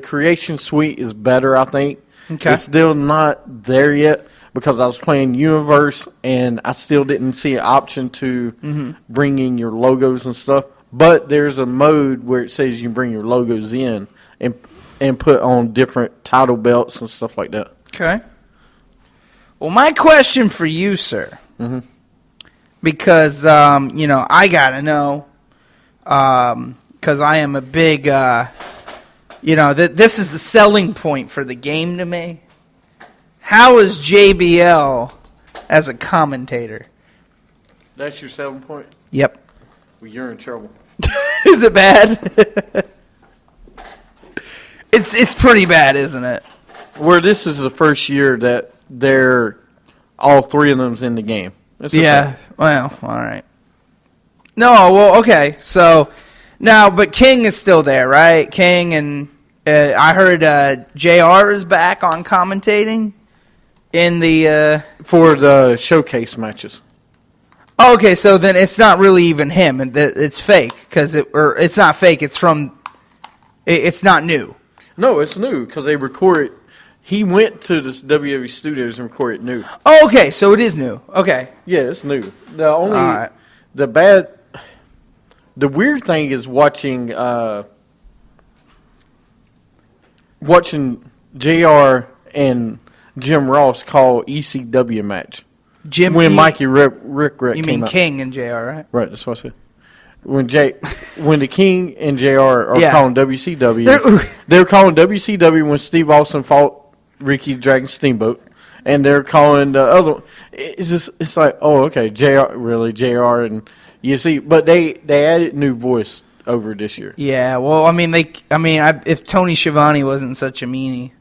creation suite is better, I think. Okay. It's still not there yet because I was playing Universe and I still didn't see an option to bring in your logos and stuff. But there's a mode where it says you can bring your logos in and put on different title belts and stuff like that. Okay. Well, my question for you, sir, because, I got to know, because I am a big, this is the selling point for the game to me. How is JBL as a commentator? That's your 7 point? Yep. Well, you're in trouble. Is it bad? It's pretty bad, isn't it? Where this is the first year that all three of them's in the game. It's okay. Yeah. Well, all right. No, well, okay. So now, but King is still there, right? King and I heard JR is back on commentating in the. For the showcase matches. Oh, okay, so then it's not really even him, and it's fake it's not fake. It's from. It's not new. No, it's new because they record it. He went to the WWE studios and recorded new. Oh, okay, so it is new. Okay. Yeah, it's new. The only All right. the weird thing is watching JR and Jim Ross call ECW match. Jim When Mikey Rick You came mean out. King and JR, right? Right, that's what I said. When the King and JR are Yeah. calling WCW, they're calling WCW when Steve Austin fought Ricky Dragon Steamboat, and they're calling the other one. It's like, oh, okay, JR, and you see, but they added new voice over this year. Yeah, well, if Tony Schiavone wasn't such a meanie,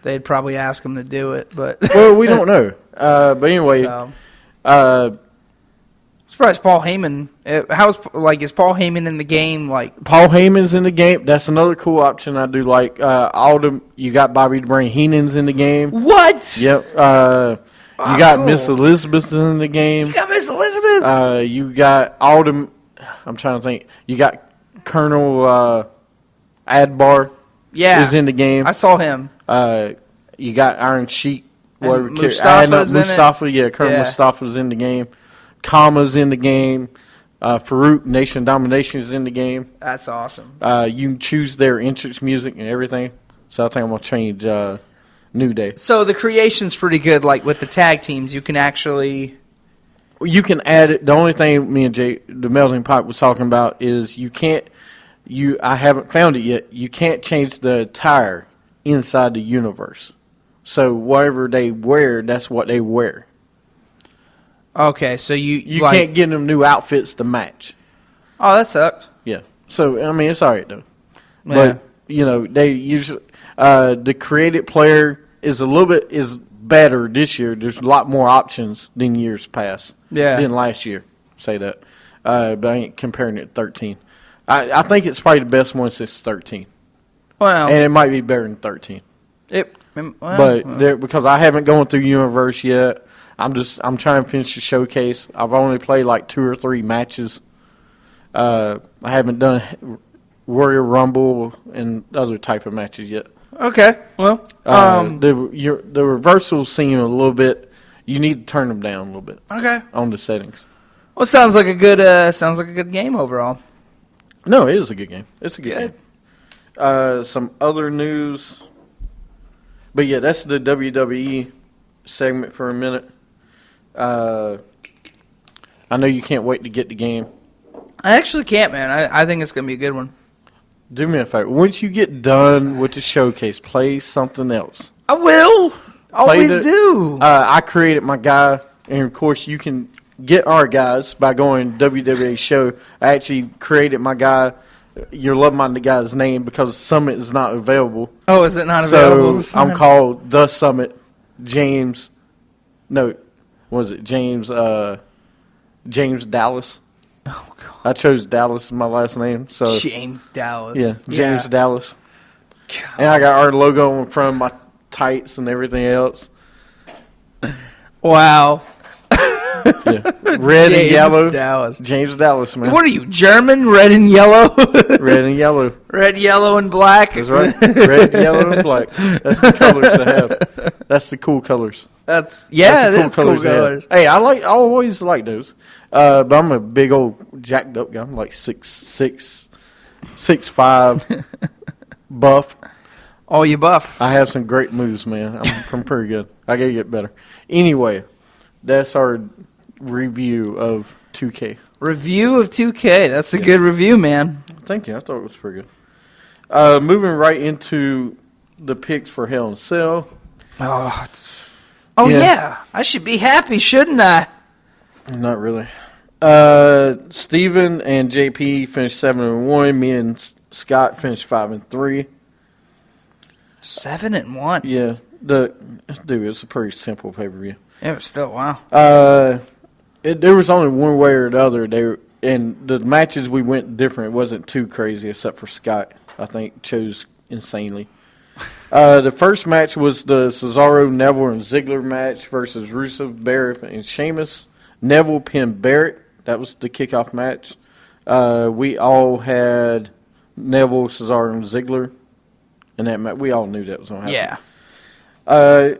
they'd probably ask him to do it, but Well, we don't know. But anyway, so. Surprised Paul Heyman. Is Paul Heyman in the game? Like, Paul Heyman's in the game. That's another cool option I do like. You got Bobby the Brain Heenan's in the game. what? Yep. You got cool. Miss Elizabeth in the game. You got Miss Elizabeth. You got Alden. I'm trying to think. You got Colonel Adbar. Yeah, is in the game. I saw him. You got Iron Sheik. And Whatever. Mustafa's in it. Mustafa. Yeah, Colonel Yeah. Mustafa's in the game. Kama's in the game. Farouk Nation Domination is in the game. That's awesome. You can choose their entrance music and everything. So I think I'm gonna change New Day. So the creation's pretty good. Like with the tag teams, you can actually. You can add it. The only thing me and Jay, the Melting Pot, was talking about is you can't. I haven't found it yet. You can't change the attire inside the universe. So whatever they wear, that's what they wear. Okay, so you can't get them new outfits to match. Oh, that sucked. Yeah. So I mean, it's all right though. Yeah. But they usually the created player is better this year. There's a lot more options than years past. Yeah. Than last year. Say that. But I ain't comparing it to 13. I think it's probably the best one since 13, Well, and it might be better than 13. Because I haven't gone through Universe yet. I'm trying to finish the showcase. I've only played like 2 or 3 matches. I haven't done Warrior Rumble and other type of matches yet. okay. Well, The reversals seem a little bit. You need to turn them down a little bit okay. on the settings. Well, sounds like a good game overall. No, it is a good game. It's a good game. Some other news. But yeah, that's the WWE segment for a minute. I know you can't wait to get the game. I actually can't, man. I think it's gonna be a good one. Do me a favor. Once you get done with the showcase, play something else. I will. Always the- do. I created my guy, and of course you can get our guys by going WWE show. I actually created my guy. You're loving my guy's name because Summit is not available. Oh, is it not available? So I'm called The Summit James. No, was it James? James Dallas. Oh God. I chose Dallas as my last name. So James Dallas. yeah, James Dallas. And I got our logo in front of my tights and everything else. Wow. Yeah. Red and James yellow. Dallas. James Dallas, man. What are you, German? Red and yellow? Red and yellow. Red, yellow, and black. That's right. Red, yellow, and black. That's the colors to have. That's the cool colors. That's That's the it is cool to have. colors. Hey, I always like those. But I'm a big old jacked up guy. I'm like 6'6", 6'5", buff. Oh, you buff. I have some great moves, man. I'm pretty good. I gotta get better. Anyway, that's our review of 2K. Review of 2K. That's a good review, man. Thank you. I thought it was pretty good. Moving right into the picks for Hell in a Cell. Oh Yeah. yeah. I should be happy, shouldn't I? Not really. Steven and JP finished 7-1. Me and Scott finished 5-3. 7-1. Yeah, it's a pretty simple pay-per-view. It was still wow. There was only one way or the other. And the matches we went different. It wasn't too crazy, except for Scott. I think chose insanely. The first match was the Cesaro, Neville, and Ziggler match versus Rusev, Barrett, and Sheamus. Neville pinned Barrett. That was the kickoff match. We all had Neville, Cesaro, and Ziggler. And that match, we all knew that was going to happen. Yeah.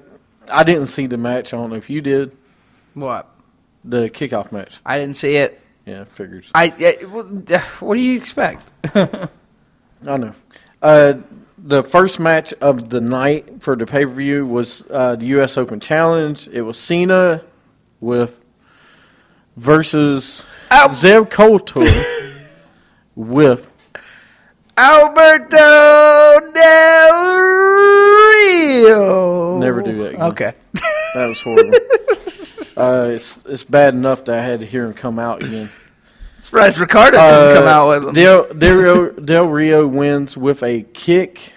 I didn't see the match. I don't know if you did. What? The kickoff match. I didn't see it. Yeah, figures. What do you expect? I know. The first match of the night for the pay-per-view was the U.S. Open Challenge. It was Cena versus Zev Coulter with Alberto Del Rio. Never do that again. Okay. That was horrible. It's bad enough that I had to hear him come out again. Surprised Ricardo didn't come out with him. Del Rio wins with a kick,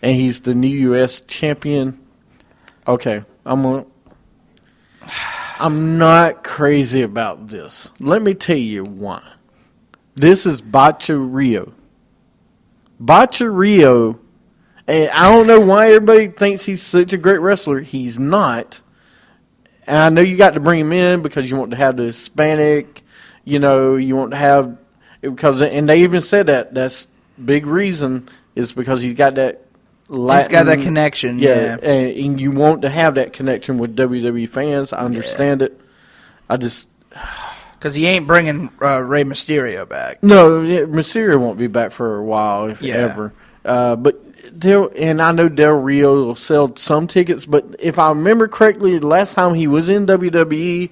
and he's the new U.S. champion. Okay, I'm not crazy about this. Let me tell you why. This is Bacha Rio. Bacha Rio, and I don't know why everybody thinks he's such a great wrestler. He's not. And I know you got to bring him in because you want to have the Hispanic, you want to have, and they even said that's big reason is because he's got that Latin. He's got that connection, yeah. And you want to have that connection with WWE fans. I understand it. I just. Because he ain't bringing Rey Mysterio back. No, Mysterio won't be back for a while, if ever. But and I know Del Rio will sell some tickets, but if I remember correctly, the last time he was in WWE,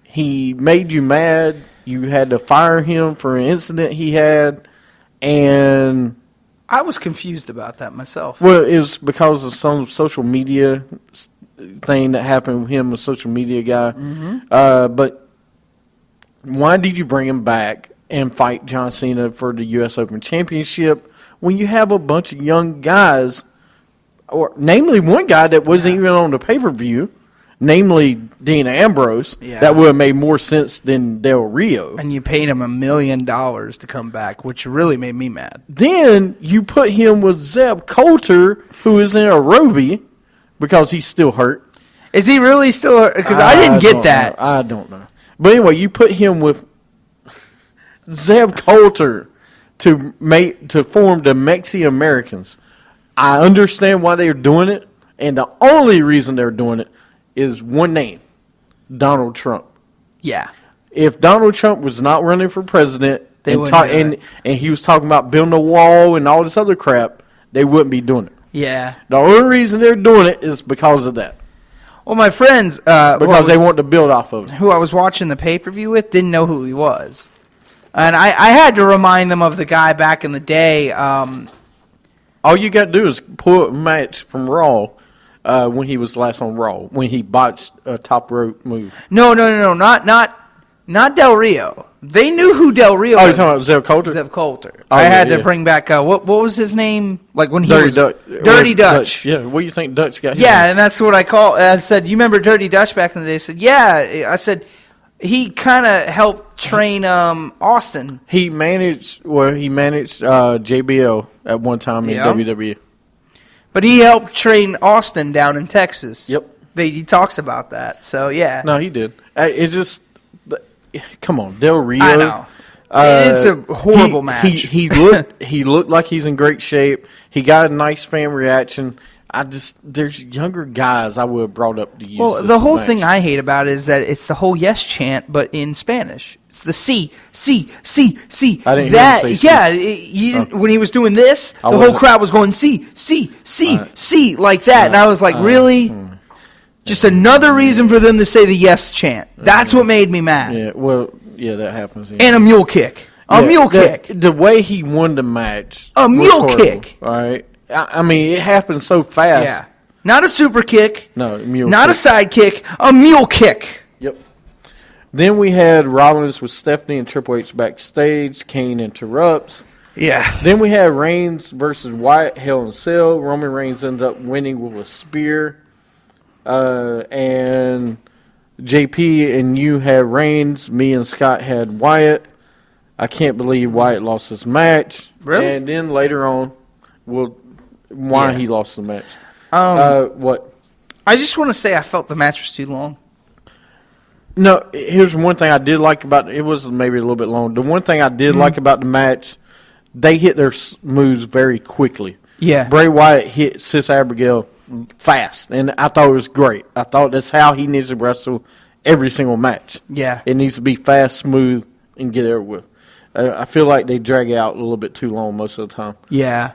he made you mad. You had to fire him for an incident he had, and I was confused about that myself. well, it was because of some social media thing that happened with him, a social media guy. Mm-hmm. But why did you bring him back and fight John Cena for the U.S. Open Championship when you have a bunch of young guys, or namely one guy that wasn't even on the pay-per-view, namely Dean Ambrose, that would have made more sense than Del Rio. And you paid him $1 million to come back, which really made me mad. Then you put him with Zeb Coulter, who is in a Roby, because he's still hurt. Is he really still hurt? Because I didn't get that. Know. I don't know. But anyway, you put him with Zeb Coulter to form the Mexi Americans. I understand why they're doing it, and the only reason they're doing it is one name, Donald Trump. Yeah. If Donald Trump was not running for president and he was talking about building a wall and all this other crap, they wouldn't be doing it. Yeah. The only reason they're doing it is because of that. Well, my friends, because they want to build off of it. Who I was watching the pay-per-view with didn't know who he was. And I had to remind them of the guy back in the day. All you got to do is pull a match from Raw when he was last on Raw, when he botched a top rope move. No, not Del Rio. They knew who Del Rio was. Oh, you're talking about Zev Coulter? Zev Coulter. Oh, I had to bring back, what was his name? Like when he Dirty was Dutch. Dirty Dutch. Yeah, what do you think Dutch got? Yeah, and that's what I said, you remember Dirty Dutch back in the day? I said, yeah. I said, he kind of helped train Austin. He managed JBL at one time in Yeah. WWE. But he helped train Austin down in Texas. Yep. He talks about that. So, yeah. No, he did. It's just, come on, Del Rio. I know. It's a horrible match. He looked like he's in great shape. He got a nice fan reaction. There's younger guys I would have brought up to use. Well, this the whole match. thing I hate about it is that it's the whole yes chant, but in Spanish. It's the C, C, C, C. I didn't that, hear him say C. yeah, you didn't, when he was doing this, the whole wasn't- crowd was going C, C, C, C, like that. And I was like, really? Just another reason for them to say the yes chant. That's what made me mad. Yeah, well, yeah, that happens. Yeah. And a mule kick. A mule kick. The way he won the match. A was mule horrible, kick. All right. I mean, it happened so fast. Yeah. Not a super kick. No, mule Not kick. a side kick. A mule kick. Yep. Then we had Rollins with Stephanie and Triple H backstage. Kane interrupts. Yeah. Then we had Reigns versus Wyatt, Hell in a Cell. Roman Reigns ends up winning with a spear. And JP and you had Reigns. Me and Scott had Wyatt. I can't believe Wyatt lost his match. Really? And then later on, why Yeah. he lost the match. What? I just want to say I felt the match was too long. No, here's one thing I did like about it. It was maybe a little bit long. The one thing I did like about the match, they hit their moves very quickly. Yeah. Bray Wyatt hit Sis Abigail fast, and I thought it was great. I thought that's how he needs to wrestle every single match. Yeah. It needs to be fast, smooth, and get there with. I feel like they drag it out a little bit too long most of the time. Yeah.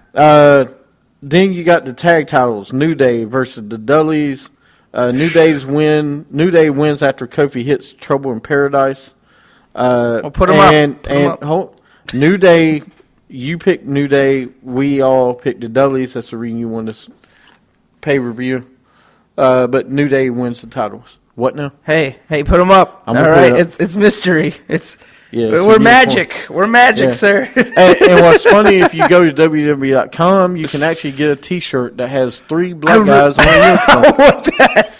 Then you got the tag titles: New Day versus the Dudleys. New Day wins after Kofi hits Trouble in Paradise. Well, put 'em up. Put 'em up. New Day. You picked New Day. We all picked the Dudleys. That's the reason you won this pay-per-view. But New Day wins the titles. What now? Hey, put them up. I'm All gonna put right, it up. it's mystery. Yeah, We're uniform. magic. We're magic, Yeah. sir. And what's funny, if you go to WWE.com, you can actually get a T-shirt that has 3 black guys on a uniform. I want that.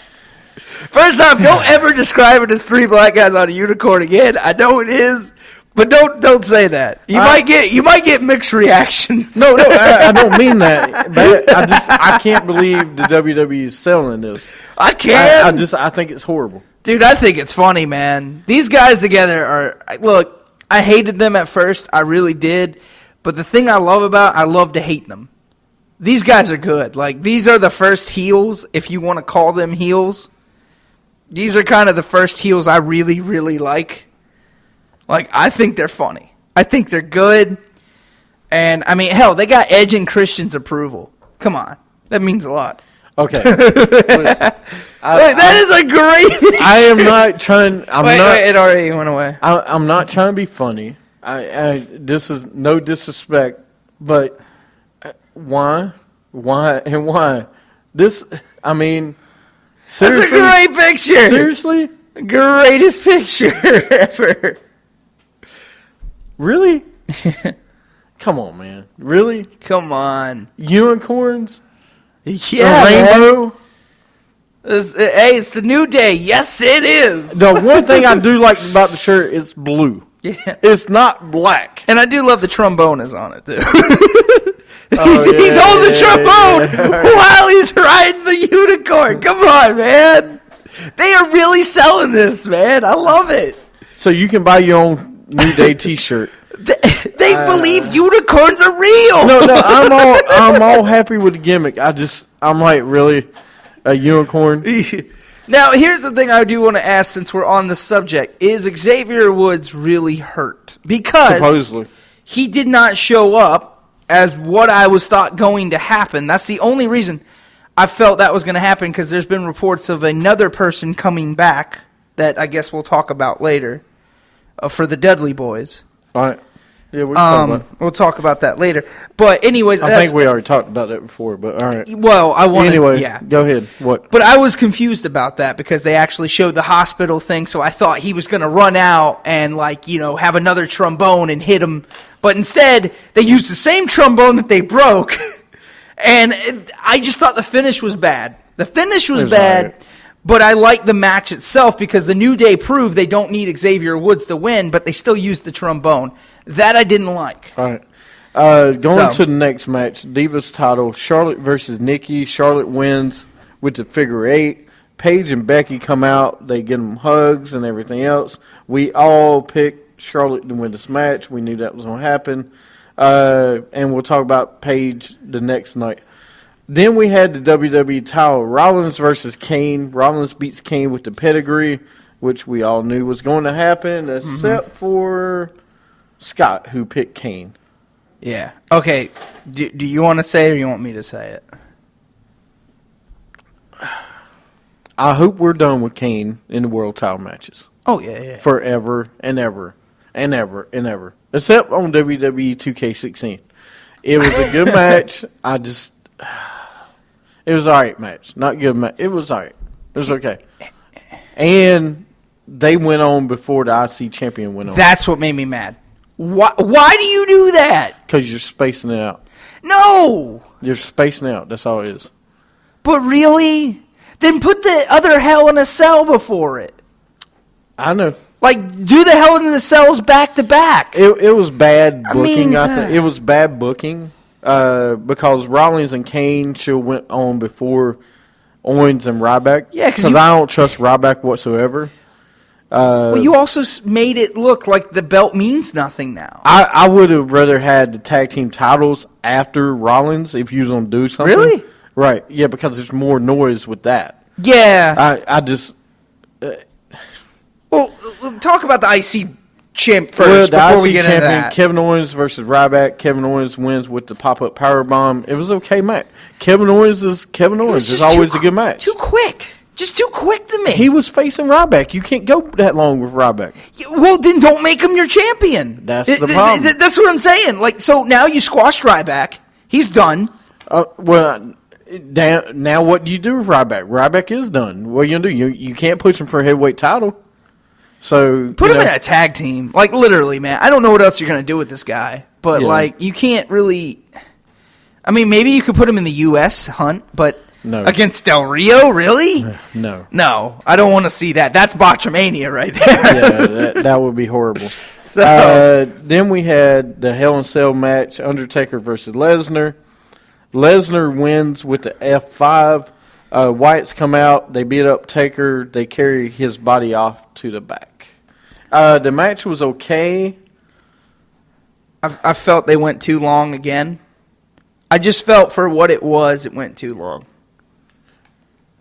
First off, don't ever describe it as 3 black guys on a unicorn again. I know it is, but don't say that. You might get mixed reactions. No, I don't mean that. But I can't believe the WWE is selling this. I can't. I think it's horrible. Dude, I think it's funny, man. These guys together are... Look, I hated them at first. I really did. But the thing I love to hate them. These guys are good. Like, these are the first heels, if you want to call them heels. These are kind of the first heels I really, really like. Like, I think they're funny. I think they're good. And, I mean, hell, they got Edge and Christian's approval. Come on. That means a lot. Okay. Listen, That is a great... I am not trying... Wait, it already went away. I'm not trying to be funny. This is no disrespect, but why? This, I mean, seriously? That's a great picture. Seriously? Greatest picture ever. Really? Come on, man. Really? Come on. Unicorns? Yeah, A rainbow? man. Hey, it's the New Day. Yes, it is. The one thing I do like about the shirt is blue. Yeah. It's not black. And I do love the trombone is on it, too. Oh, he's yeah, holding the yeah, trombone while he's riding the unicorn. Come on, man. They are really selling this, man. I love it. So you can buy your own New Day T-shirt. They believe unicorns are real. No, I'm all happy with the gimmick. I'm like, really, a unicorn? Now, here's the thing I do want to ask since we're on the subject. Is Xavier Woods really hurt? Because Supposedly. he did not show up as what I was thought going to happen. That's the only reason I felt that was going to happen, because there's been reports of another person coming back that I guess we'll talk about later for the Dudley Boys. All right. Yeah, we can talk about it. We'll talk about that later. But anyways, I think we already talked about that before, but all right. Well, I want Anyway, yeah. go ahead. What? But I was confused about that because they actually showed the hospital thing, so I thought he was going to run out and, have another trombone and hit him. But instead, they used the same trombone that they broke, and I just thought the finish was bad. The finish was It was bad, alright. But I like the match itself because the New Day proved they don't need Xavier Woods to win, but they still use the trombone. That I didn't like. All right. Going to the next match, Divas title, Charlotte versus Nikki. Charlotte wins with the figure 8. Paige and Becky come out. They get them hugs and everything else. We all picked Charlotte to win this match. We knew that was going to happen. And we'll talk about Paige the next night. Then we had the WWE title, Rollins versus Kane. Rollins beats Kane with the pedigree, which we all knew was going to happen, except for Scott, who picked Kane. Yeah. Okay. Do you want to say it or you want me to say it? I hope we're done with Kane in the world title matches. Oh, yeah. Forever and ever and ever and ever. Except on WWE 2K16. It was a good match. It was all right match. Not good match. It was all right. It was okay. And they went on before the IC champion went on. That's what made me mad. Why do you do that? Because you're spacing it out. No! You're spacing it out. That's all it is. But really? Then put the other Hell in a Cell before it. I know. Like, do the Hell in a Cells back to back. It was bad booking. mean, I think it was bad booking because Rollins and Kane should went on before Owens and Ryback. Yeah, because I don't trust Ryback whatsoever. Well, you also made it look like the belt means nothing now. I would have rather had the tag team titles after Rollins if you was going to do something. Really? Right. Yeah, because there's more noise with that. Yeah. I just... Well, talk about the IC champ first Well, the before IC we get into champion, that. Kevin Owens versus Ryback. Kevin Owens wins with the pop-up powerbomb. It was okay match. Kevin Owens is Kevin Owens. It's always a good match. Too quick. Just too quick to me. He was facing Ryback. You can't go that long with Ryback. Well, then don't make him your champion. That's the problem. That's what I'm saying. Like, so now you squashed Ryback. He's done. Now what do you do with Ryback? Ryback is done. What are you going to do? You can't push him for a heavyweight title. So Put him in a tag team. Like, literally, man. I don't know what else you're going to do with this guy. But, like, you can't really... I mean, maybe you could put him in the U.S. hunt, but... No. Against Del Rio, really? No. No, I don't want to see that. That's Botchamania right there. Yeah, that would be horrible. So then we had the Hell in a Cell match, Undertaker versus Lesnar. Lesnar wins with the F5. Wyatt's come out. They beat up Taker. They carry his body off to the back. The match was okay. I felt they went too long again. I just felt for what it was, it went too long.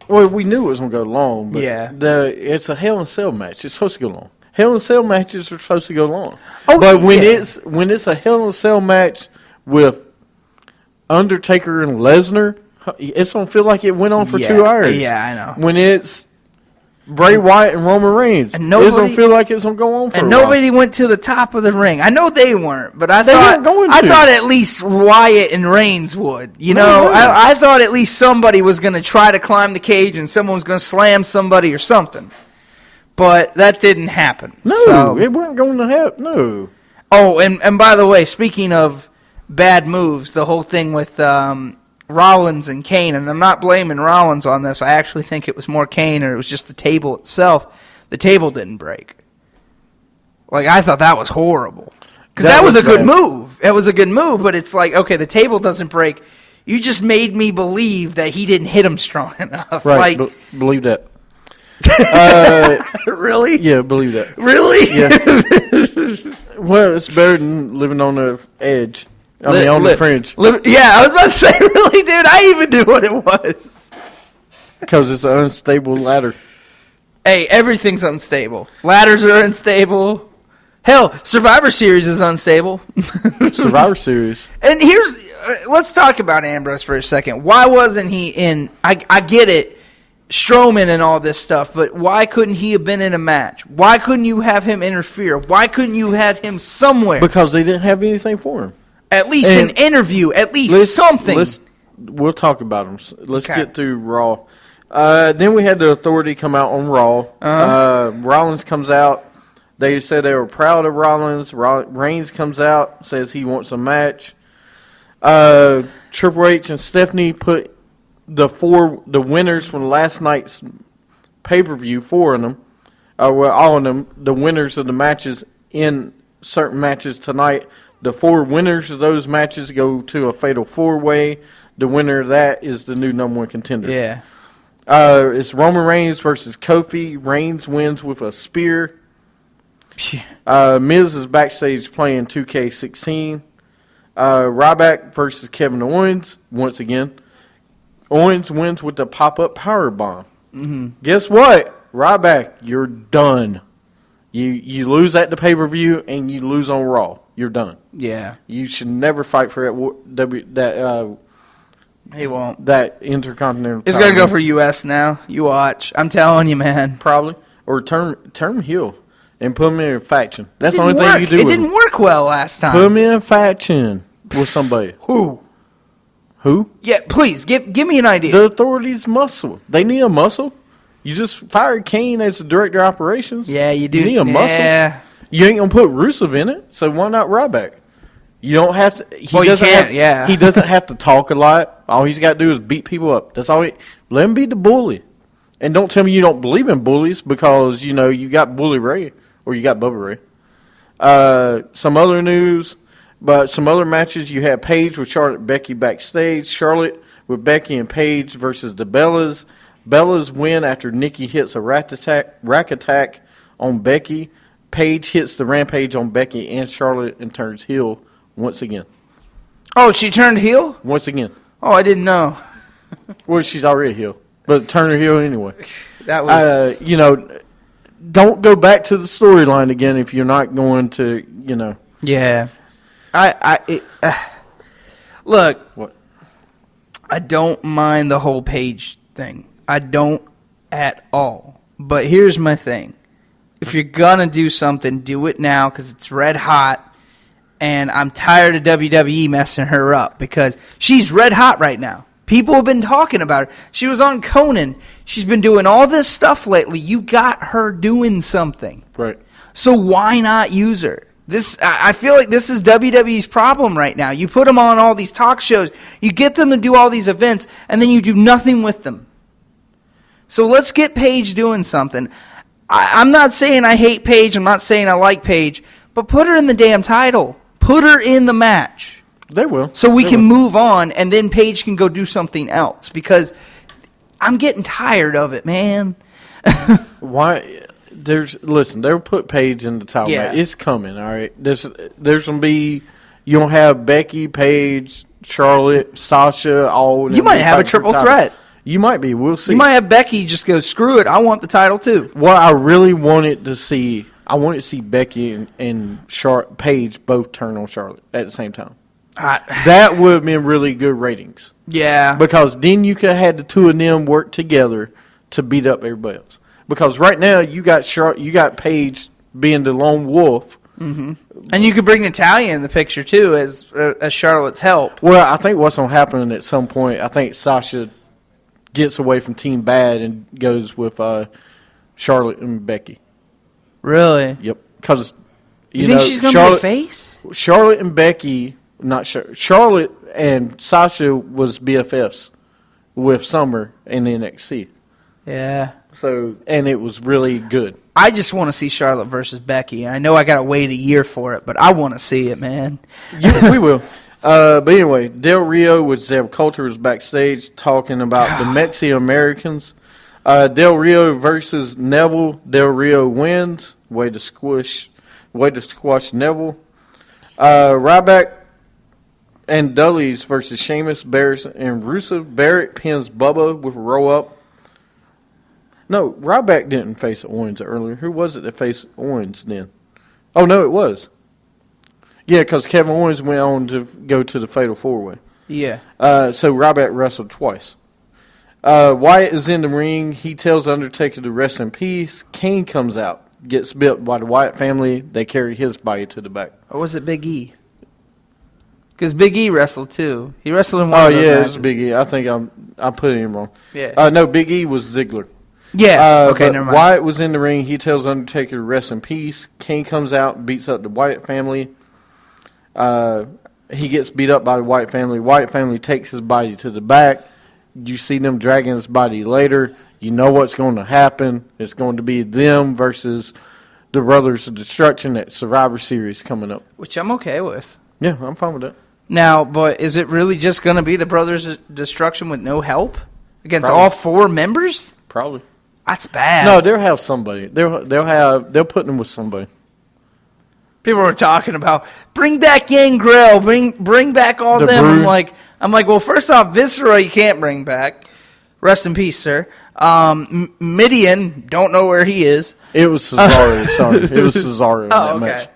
Well, we knew it was going to go long, but Yeah. It's a Hell in a Cell match. It's supposed to go long. Hell in a Cell matches are supposed to go long. Oh, but when yeah. it's a Hell in a Cell match with Undertaker and Lesnar, it's going to feel like it went on for 2 hours. Yeah, I know. When it's Bray Wyatt and Roman Reigns, And it's nobody- going to feel like it's going to go on for And a while. nobody went to the top of the ring. I know they weren't, but I They thought weren't going I to. thought at least Wyatt and Reigns would. You No, know, they weren't. I thought at least somebody was going to try to climb the cage and someone was going to slam somebody or something. But that didn't happen. No, So- it wasn't going to happen. No. Oh, and by the way, speaking of bad moves, the whole thing with Rollins and Kane, and I'm not blaming Rollins on this. I actually think it was more Kane, or it was just the table itself. The table didn't break. Like, I thought that was horrible. Because that was a good bad. move. It was a good move, but it's like, okay, the table doesn't break. You just made me believe that he didn't hit him strong enough. Right. Like, Believe that. really? Yeah, believe that. Really? Yeah. Well, it's better than living on the edge. I mean, on the fringe. Yeah, I was about to say, really, dude? I even knew what it was. Because it's an unstable ladder. Hey, everything's unstable. Ladders are unstable. Hell, Survivor Series is unstable. Survivor Series. And here's, let's talk about Ambrose for a second. Why wasn't he in, I get it, Strowman and all this stuff, but why couldn't he have been in a match? Why couldn't you have him interfere? Why couldn't you have him somewhere? Because they didn't have anything for him. At least And an interview, at least something. We'll talk about them. Let's Okay. get through Raw. Then we had the Authority come out on Raw. Rollins comes out. They said they were proud of Rollins. Reigns comes out, says he wants a match. Triple H and Stephanie put the winners from last night's pay-per-view, 4 of them, well, all of them, the winners of the matches in certain matches tonight. The 4 winners of those matches go to a fatal 4-way. The winner of that is the new number 1 contender. Yeah. It's Roman Reigns versus Kofi. Reigns wins with a spear. Miz is backstage playing 2K16. Ryback versus Kevin Owens once again. Owens wins with the pop-up power bomb. Mm-hmm. Guess what? Ryback, you're done. You lose at the pay-per-view and you lose on Raw. You're done. Yeah. You should never fight for He won't. that Intercontinental He's title. going to go for U.S. now. You watch. I'm telling you, man. Probably. Or turn heel and put him in a faction. That's the only Didn't thing you work. can do It with didn't him. work well last time. Put him in a faction with somebody. Who? Who? Yeah, please, give me an idea. The Authority's muscle. They need a muscle. You just fired Kane as the director of operations. Yeah, you do. You need a muscle. Yeah. You ain't gonna put Rusev in it, so why not Ryback? You don't have to. He Well, you doesn't can't, have, yeah. He doesn't have to talk a lot. All he's got to do is beat people up. That's all. Let him be the bully, and don't tell me you don't believe in bullies because you got Bully Ray or you got Bubba Ray. Some other news, but some other matches. You have Paige with Charlotte and Becky backstage. Charlotte with Becky and Paige versus the Bellas. Bellas win after Nikki hits a rack attack on Becky. Paige hits the rampage on Becky and Charlotte and turns heel once again. Oh, she turned heel? Once again. Oh, I didn't know. Well, she's already heel, but turn her heel anyway. That was. Don't go back to the storyline again if you're not going to, Yeah. Look. What? I don't mind the whole Page thing. I don't at all. But here's my thing. If you're going to do something, do it now because it's red hot. And I'm tired of WWE messing her up because she's red hot right now. People have been talking about her. She was on Conan. She's been doing all this stuff lately. You got her doing something. Right. So why not use her? I feel like this is WWE's problem right now. You put them on all these talk shows. You get them to do all these events, and then you do nothing with them. So let's get Paige doing something. I'm not saying I hate Paige. I'm not saying I like Paige. But put her in the damn title. Put her in the match. They will. So we They can will. move on, and then Paige can go do something else. Because I'm getting tired of it, man. Why? Listen, they'll put Paige in the title Yeah. match. It's coming, all right? There's going to be, you don't have Becky, Paige, Charlotte, Sasha, all. You might have a triple threat. You might be. We'll see. You might have Becky just go, screw it, I want the title too. What I really wanted to see, I wanted to see Becky and Paige both turn on Charlotte at the same time. That would have been really good ratings. Yeah. Because then you could have had the two of them work together to beat up everybody else. Because right now you got Paige being the lone wolf. Mm-hmm. And you could bring Natalia in the picture too as Charlotte's help. Well, I think what's going to happen at some point, I think Sasha gets away from Team Bad and goes with Charlotte and Becky. Really? Yep. Because You think she's going to be a face? Charlotte and Becky, not sure. Charlotte and Sasha was BFFs with Summer in NXT. Yeah. So, and it was really good. I just want to see Charlotte versus Becky. I know I got to wait a year for it, but I want to see it, man. Yeah, we will. But anyway, Del Rio with Zeb Coulter was backstage talking about the Mexican Americans. Del Rio versus Neville. Del Rio wins. Way to squash Neville. Ryback and Dudley's versus Sheamus, Barrett, and Rusev. Barrett pins Bubba with a roll up. No, Ryback didn't face Owens earlier. Who was it that faced Owens then? Oh, no, it was. Yeah, because Kevin Owens went on to go to the Fatal 4-Way. Yeah. So Ryback wrestled twice. Wyatt is in the ring. He tells Undertaker to rest in peace. Kane comes out, gets built by the Wyatt family. They carry his body to the back. Or was it Big E? Because Big E wrestled too. He wrestled in one Oh, of those yeah, matches. it's Big E. I think I put him wrong. Yeah. No, Big E was Ziggler. Yeah. Okay, but never mind. Wyatt was in the ring. He tells Undertaker to rest in peace. Kane comes out and beats up the Wyatt family. He gets beat up by the Wyatt family. Wyatt family takes his body to the back. You see them dragging his body later. You know what's going to happen. It's going to be them versus the Brothers of Destruction at Survivor Series coming up. Which I'm okay with. Yeah, I'm fine with that. Now, but is it really just going to be the Brothers of Destruction with no help against Probably. all 4 members? Probably. That's bad. No, they'll have somebody. They'll put them with somebody. People were talking about bring back Gangrel, bring back all The them. Brood. I'm like, well, first off, Viscera you can't bring back. Rest in peace, sir. Midian, don't know where he is. It was Cesaro. Sorry, it was Cesaro in that okay. match.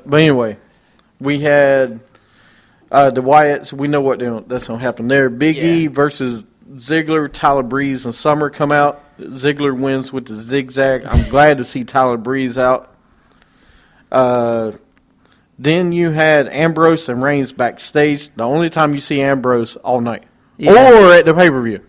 But anyway, we had the Wyatts. We know that's going to happen there. Big E versus Ziggler, Tyler Breeze, and Summer come out. Ziggler wins with the zigzag. I'm glad to see Tyler Breeze out. Then you had Ambrose and Reigns backstage. The only time you see Ambrose all night. Or at the pay-per-view.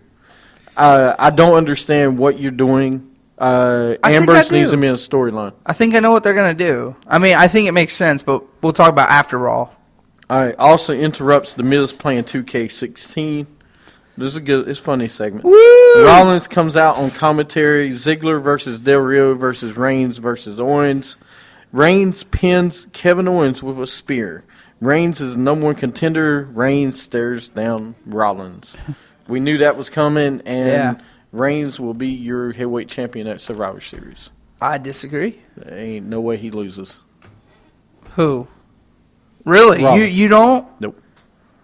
I don't understand what you're doing. Ambrose needs to be in a storyline. I think I know what they're going to do. I mean, I think it makes sense, but we'll talk about after Raw. All right. Also interrupts the Miz playing 2K16. This is a good. It's a funny segment. Woo! Rollins comes out on commentary. Ziggler versus Del Rio versus Reigns versus Owens. Reigns pins Kevin Owens with a spear. Reigns is the number 1 contender. Reigns stares down Rollins. We knew that was coming, and Reigns will be your heavyweight champion at Survivor Series. I disagree. There ain't no way he loses. Who? Really? Rollins. You don't? Nope.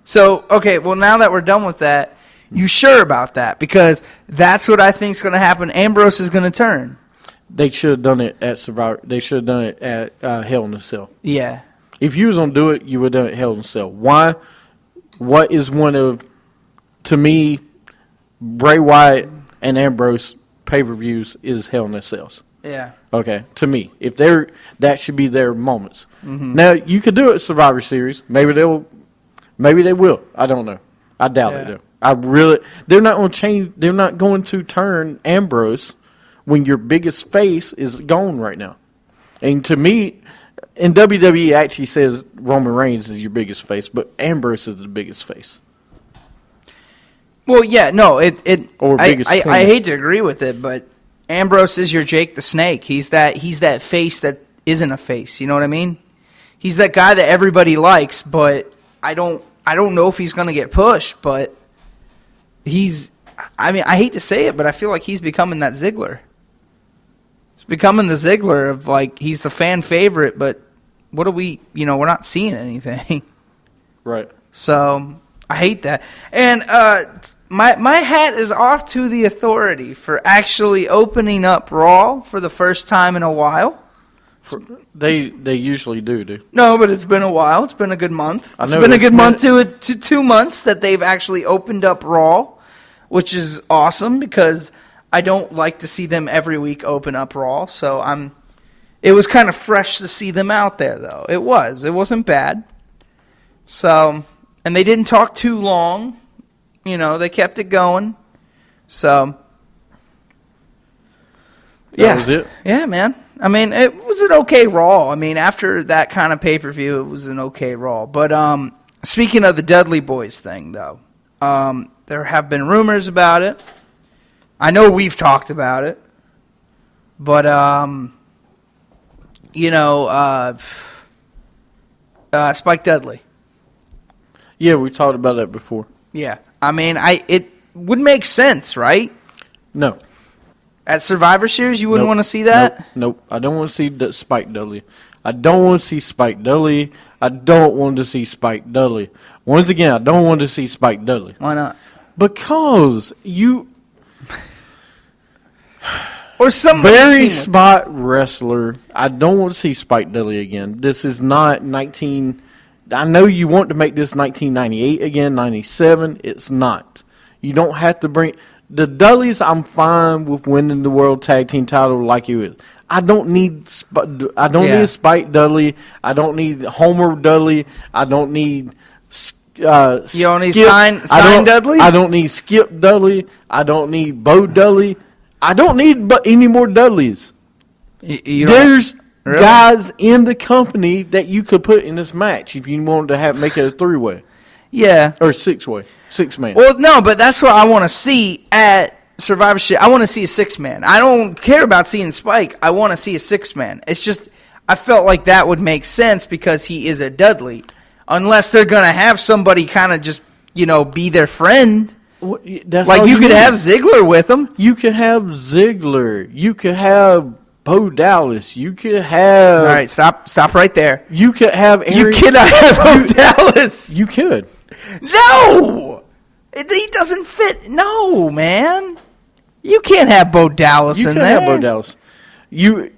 So, okay, well, now that we're done with that, you sure about that? Because that's what I think is going to happen. Ambrose is going to turn. They should have done it at Survivor. They should have done it at Hell in a Cell. Yeah. If you was going to do it, you would have done it at Hell in a Cell. Why? What is one of, to me, Bray Wyatt and Ambrose pay-per-views is Hell in a Cells. Yeah. Okay, to me, if that should be their moments. Now you could do it at Survivor Series. Maybe they will. I don't know. I doubt it though. They're not going to change. They're not going to turn Ambrose when your biggest face is gone right now. And to me, and WWE actually says Roman Reigns is your biggest face, but Ambrose is the biggest face. Well, yeah, no, I biggest hate to agree with it, but Ambrose is your Jake the Snake. He's that face that isn't a face. You know what I mean? He's that guy that everybody likes, but I don't know if he's going to get pushed. But I hate to say it, but I feel like he's becoming that Ziggler. He's becoming the Ziggler of like he's the fan favorite, but what are we? We're not seeing anything. Right. So I hate that. And my hat is off to the Authority for actually opening up Raw for the first time in a while. They usually do. No, but it's been a while. It's been a good month. I It's know, been a it's good been- month to 2 months that they've actually opened up Raw, which is awesome because I don't like to see them every week open up Raw. So it was kind of fresh to see them out there, though. It wasn't bad. So, and they didn't talk too long. They kept it going. So, That was it? Yeah, man. I mean, it was an okay Raw. I mean, after that kind of pay-per-view, it was an okay Raw. But speaking of the Dudley Boys thing, though, there have been rumors about it. I know we've talked about it. But, Spike Dudley. Yeah, we talked about that before. Yeah. I mean, it would make sense, right? No. At Survivor Series, you wouldn't Nope. want to see that? Nope. I don't want to see Spike Dudley. I don't want to see Spike Dudley. I don't want to see Spike Dudley. Once again, I don't want to see Spike Dudley. Why not? Because you... Or some Very spot wrestler. I don't want to see Spike Dudley again. This is not 19... I know you want to make this 1998 again, 97. It's not. You don't have to bring... The Dudleys, I'm fine with winning the World Tag Team title like you is. I don't need need Spike Dudley. I don't need Homer Dudley. I don't need You don't need Skip. sign Dudley? I don't need Skip Dudley. I don't need Bo Dudley. I don't need any more Dudleys. You don't- There's Really? guys in the company that you could put in this match if you wanted to make it a 3-way Yeah. or 6-way, 6-man. Well, no, but that's what I want to see at Survivor Series, I want to see a 6-man. I don't care about seeing Spike. I want to see a 6-man. It's just, I felt like that would make sense because he is a Dudley. Unless they're going to have somebody kind of just, be their friend. That's Like all you could need. have Ziggler with him. You could have Ziggler. You could have Bo Dallas. You could have. All right, stop right there. You could have. You Aaron, cannot have Bo Dallas. You could. No! He doesn't fit. No, man. You can't have Bo Dallas You in could there. have Bo Dallas. You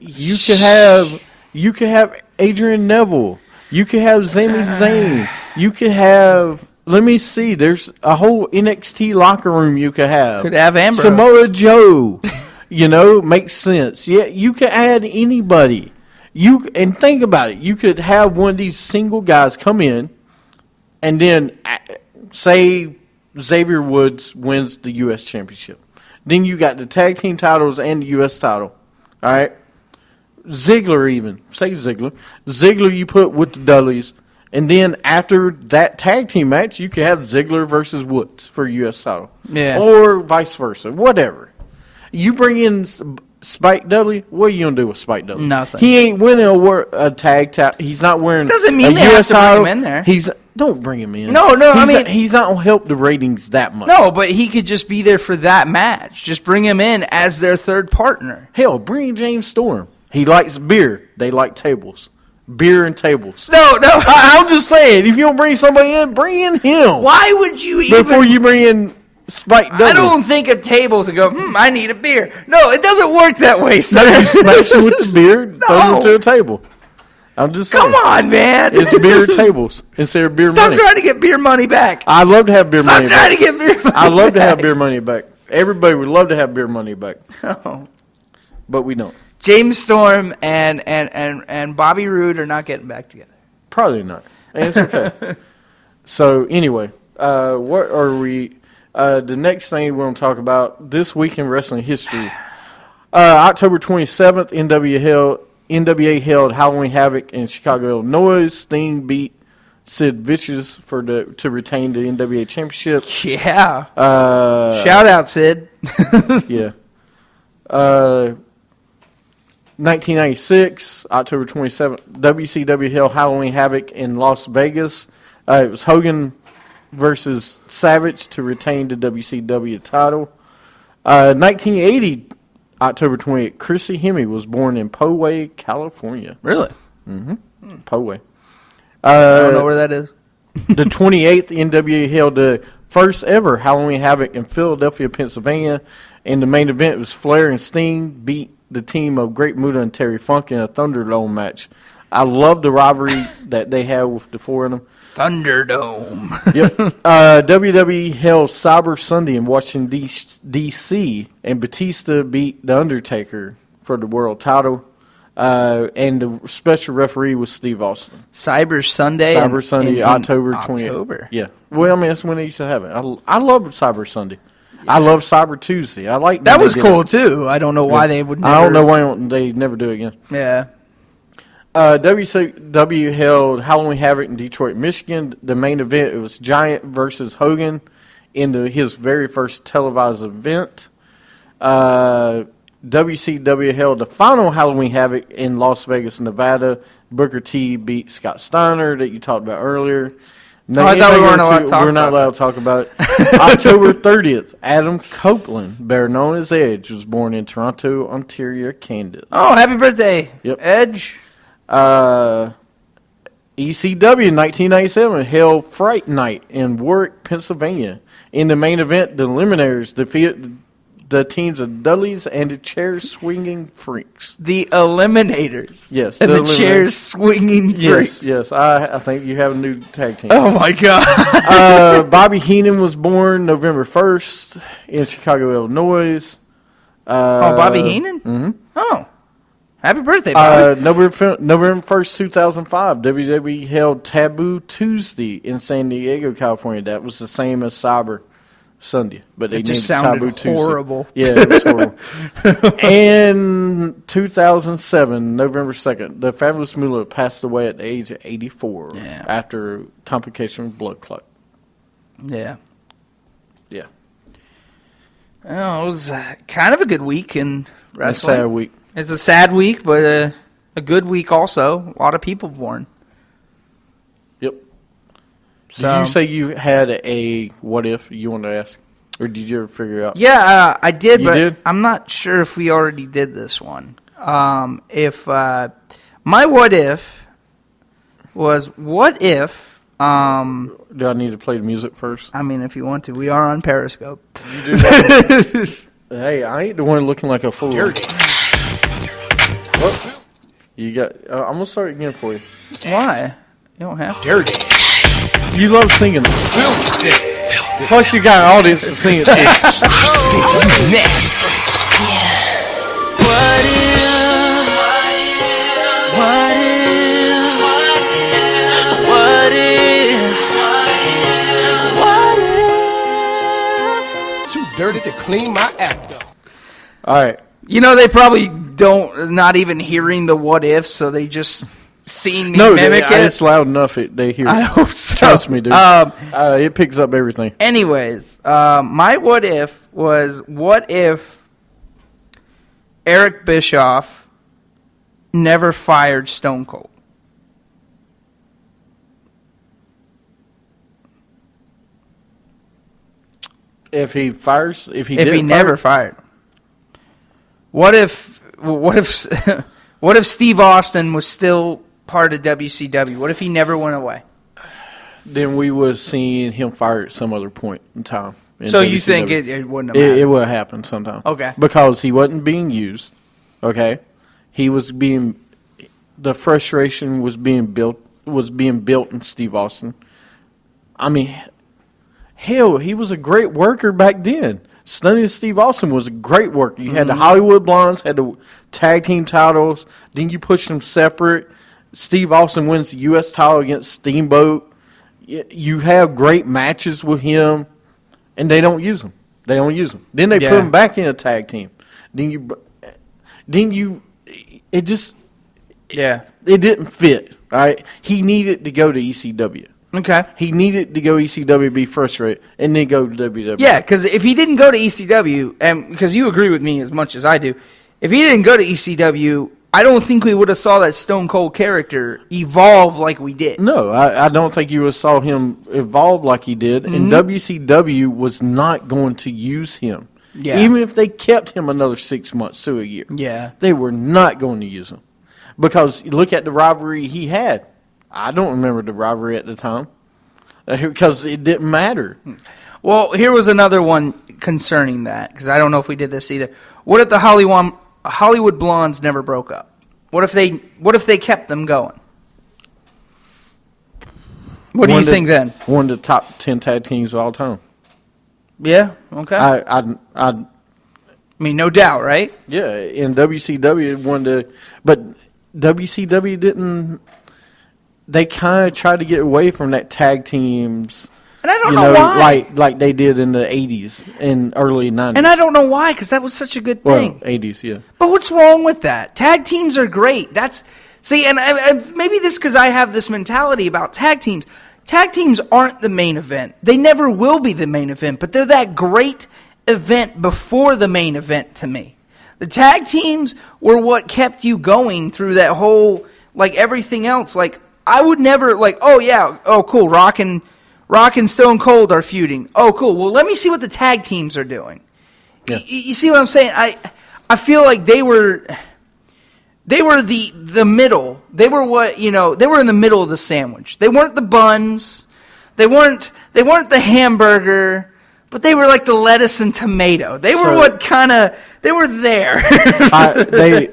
could have Adrian Neville. You could have Sami Zayn. You could have. Let me see. There's a whole NXT locker room you could have. Could have Ambrose. Samoa Joe. Makes sense. Yeah, you could add anybody. And think about it. You could have one of these single guys come in, and then say Xavier Woods wins the U.S. Championship. Then you got the tag team titles and the U.S. title. All right? Ziggler even. Say Ziggler. Ziggler you put with the Dudleys. And then after that tag team match, you could have Ziggler versus Woods for U.S. title. Yeah. Or vice versa. Whatever. You bring in Spike Dudley, what are you going to do with Spike Dudley? Nothing. He ain't winning a tag title. He's not wearing Doesn't mean a they have US to bring title. him in there. Don't bring him in. No, I mean- he's not going to help the ratings that much. No, but he could just be there for that match. Just bring him in as their third partner. Hell, bring James Storm. He likes beer. They like tables. Beer and tables. No. I'm just saying, if you don't bring somebody in, bring in him. Why would you even... Before you bring in Spike Dudley. I don't think of tables and go, I need a beer. No, it doesn't work that way, No, son. you smash him with the beer, throw him to a table. I'm just saying. Come on, man. It's beer tables instead of beer Stop money. trying to get beer money back. I love to have beer Stop money trying back. to get beer money I love to have back. beer money back. Everybody would love to have beer money back, No. but we don't. James Storm and Bobby Roode are not getting back together. Probably not. And it's okay. So anyway, what are we? The next thing we're going to talk about this week in wrestling history. October 27th, NWA held Halloween Havoc in Chicago, Illinois. Sting beat Sid Vicious to retain the NWA Championship. Yeah. Uh, Shout out, Sid. Yeah. 1996, October 27th, WCW held Halloween Havoc in Las Vegas. It was Hogan versus Savage to retain the WCW title. 1980, October 28th, Chrissy Hemme was born in Poway, California. Really? Poway. I don't know where that is. The 28th, NWA held the first ever Halloween Havoc in Philadelphia, Pennsylvania. In the main event, it was Flair and Sting beat the team of Great Muta and Terry Funk in a Thunderdome match. I love the rivalry that they have with the four of them. Thunderdome. Yep. WWE held Cyber Sunday in Washington, D.C., and Batista beat The Undertaker for the world title. And the special referee was Steve Austin. Cyber Sunday. Cyber Sunday, in October 28th. October. Yeah. Well, I mean, that's when they used to have it. I love Cyber Sunday. I love Cyber Tuesday. I like That when was they did cool, it. too. I don't know why they would never. I don't know why they never do it again. Yeah. WCW held Halloween Havoc in Detroit, Michigan. The main event, it was Giant versus Hogan in his very first televised event. WCW held the final Halloween Havoc in Las Vegas, Nevada. Booker T beat Scott Steiner that you talked about earlier. No, I thought we weren't allowed to talk We're not about allowed to talk about it. October 30th, Adam Copeland, better known as Edge, was born in Toronto, Ontario, Canada. Oh, happy birthday, Yep. Edge. ECW in 1997 held Fright Night in Warwick, Pennsylvania. In the main event, the Eliminators defeated the teams of Dudleys and the Chair Swinging Freaks. The Eliminators. Yes, And the the chairs swinging freaks. Yes. I think you have a new tag team. Oh, my God. Bobby Heenan was born November 1st in Chicago, Illinois. Bobby Heenan? Mm-hmm. Oh. Happy birthday, Bobby. November 1st, 2005, WWE held Taboo Tuesday in San Diego, California. That was the same as Cyber Sunday, but they It just named it sounded Taboo horrible. Tuesday. Yeah, it was horrible. In 2007, November 2nd, the Fabulous Moolah passed away at the age of 84 after complication with blood clot. Yeah. Yeah. Oh, it was kind of a good week in That's a wrestling. sad week. It's a sad week, but a good week also. A lot of people born. Yep. So- Did you say you had a what if you wanted to ask? Or did you ever figure out? Yeah, I did, You but did? I'm not sure if we already did this one. If my what if was what if, Do I need to play the music first? I mean, if you want to, we are on Periscope. Hey, I ain't the one looking like a fool. What? You got? I'm gonna start again for you. Why? You don't have to. You love singing. Plus, you got an audience to sing it to. Too dirty to clean my act up. All right. You know, they probably not even hearing the what if, so they just seen me No, mimic it. it's loud enough. They hear. I It. hope so. Trust me, dude. It picks up everything. Anyways, my what if was what if Eric Bischoff never fired Stone Cold? If he fires, if he Never fired him. What if what if Steve Austin was still part of WCW? What if he never went away? then we would have seen him fired at some other point in time. in So you WCW. think it wouldn't have It mattered? would happen sometime. Okay. Because he wasn't being used. Okay. He was being. The frustration was being built in Steve Austin. I mean, hell, he was a great worker back then. Stunning Steve Austin was a great worker. You had the Hollywood Blondes, had the tag team titles. Then you pushed them separate. Steve Austin wins the U.S. title against Steamboat. You have great matches with him, and they don't use him. Then they put Yeah. him back in a tag team. It just Yeah. it didn't fit. All right, he needed to go to ECW. Okay. He needed to go ECW, be frustrated, and then go to WWE. Yeah, because if he didn't go to ECW, and because you agree with me as much as I do, if he didn't go to ECW, I don't think we would have saw that Stone Cold character evolve like we did. No, I don't think you would have saw him evolve like he did, and WCW was not going to use him. Yeah. Even if they kept him another 6 months to a year. Yeah. They were not going to use him. Because look at the rivalry he had. I don't remember the rivalry at the time. Because it didn't matter. Well, here was another one concerning that, because I don't know if we did this either. What if the Hollywood Blondes never broke up? What if they kept them going? What do you think then? One of the top 10 tag teams of all time. Yeah. Okay. I mean, no doubt, right? Yeah, in WCW, but WCW didn't. They kind of tried to get away from that tag teams, And I don't know why. like they did in the '80s and early '90s. And I don't know why, because that was such a good thing. Well, '80s, yeah. But what's wrong with that? Tag teams are great. And maybe this because I have this mentality about tag teams. Tag teams aren't the main event. They never will be the main event, but they're that great event before the main event to me. The tag teams were what kept you going through that whole, like everything else. Like, I would never, like, oh yeah, oh cool, Rock and Stone Cold are feuding. Oh cool, well let me see what the tag teams are doing. Yeah. You see what I'm saying? I feel like they were the middle. They were they were in the middle of the sandwich. They weren't the buns. They weren't the hamburger, but they were like the lettuce and tomato. They were they were there.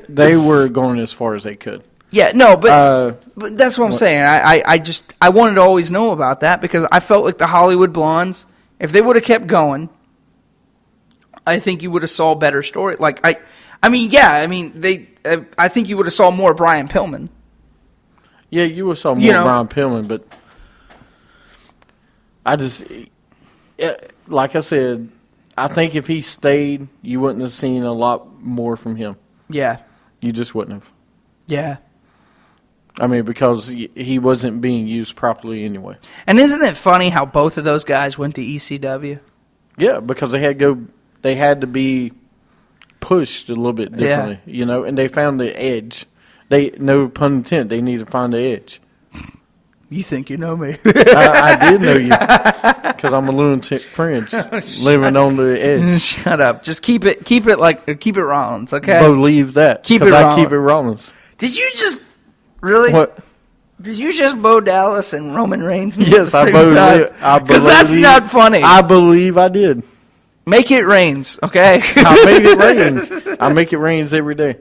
They were going as far as they could. Yeah, no, but that's what I'm saying. I wanted to always know about that because I felt like the Hollywood Blondes, if they would have kept going, I think you would have saw a better story. Like I think you would have saw more Brian Pillman. Yeah, you would saw more Brian Pillman, but like I said, I think if he stayed, you wouldn't have seen a lot more from him. Yeah. You just wouldn't have. Yeah. I mean, because he wasn't being used properly anyway. And isn't it funny how both of those guys went to ECW? Yeah, because they had to go. they had to be pushed a little bit differently, you know, and they found the edge. They, no pun intended, they need to find the edge. You think you know me? I did know you because I'm a lunatic French living on the edge. Shut up. Just keep it Rollins, okay? Believe that. Keep 'cause it I Rollins. keep it Rollins. Did you just really? What? Did you just Bo Dallas and Roman Reigns? Yes, I believe. Because that's not funny. I believe I did. Make it rains, okay? I make it rain. I make it rains every day.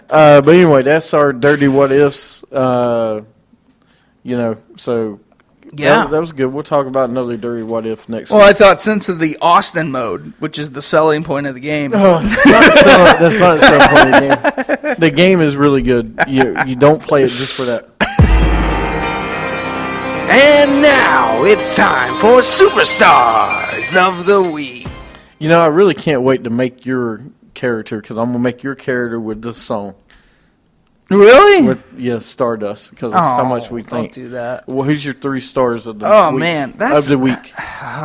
But anyway, that's our dirty what ifs. You know, so Yeah. that was good. We'll talk about another dirty what if next Well, week. I thought since of the Austin mode, which is the selling point of the game. Oh, that's not so funny. The game. The game is really good. You don't play it just for that. And now it's time for Superstars of the Week. You know, I really can't wait to make your character because I'm gonna make your character with this song. Really? With Stardust because that's how much we don't think. do that. Well, who's your 3 stars of the Oh, week? man, that's- of the week.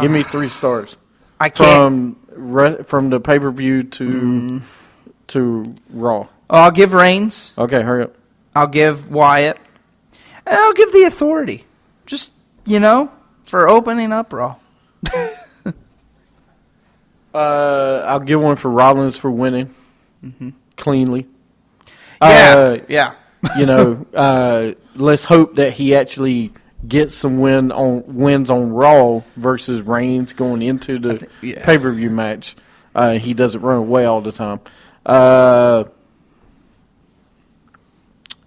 Give me 3 stars I can't. from the pay-per-view to Raw. I'll give Reigns. Okay, hurry up. I'll give Wyatt. And I'll give the Authority. Just, for opening up Raw. I'll give one for Rollins for winning cleanly. Yeah. You know, let's hope that he actually gets some wins on Raw versus Reigns going into the pay-per-view match. He doesn't run away all the time.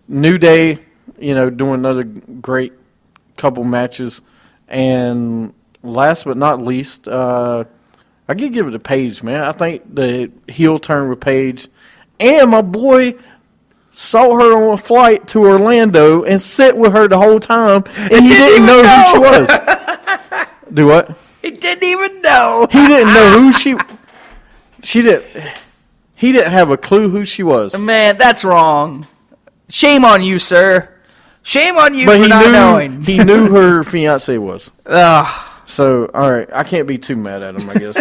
New Day, doing another great couple matches. And last but not least, I could give it to Paige, man. I think the heel turn with Paige. And my boy saw her on a flight to Orlando and sit with her the whole time, and he didn't know who she was. Do what? He didn't even know. He didn't know who she didn't. He didn't have a clue who she was. Man, that's wrong. Shame on you, sir. Shame on you But for he not knew knowing. he knew her fiance was. Ugh. So, all right, I can't be too mad at him, I guess.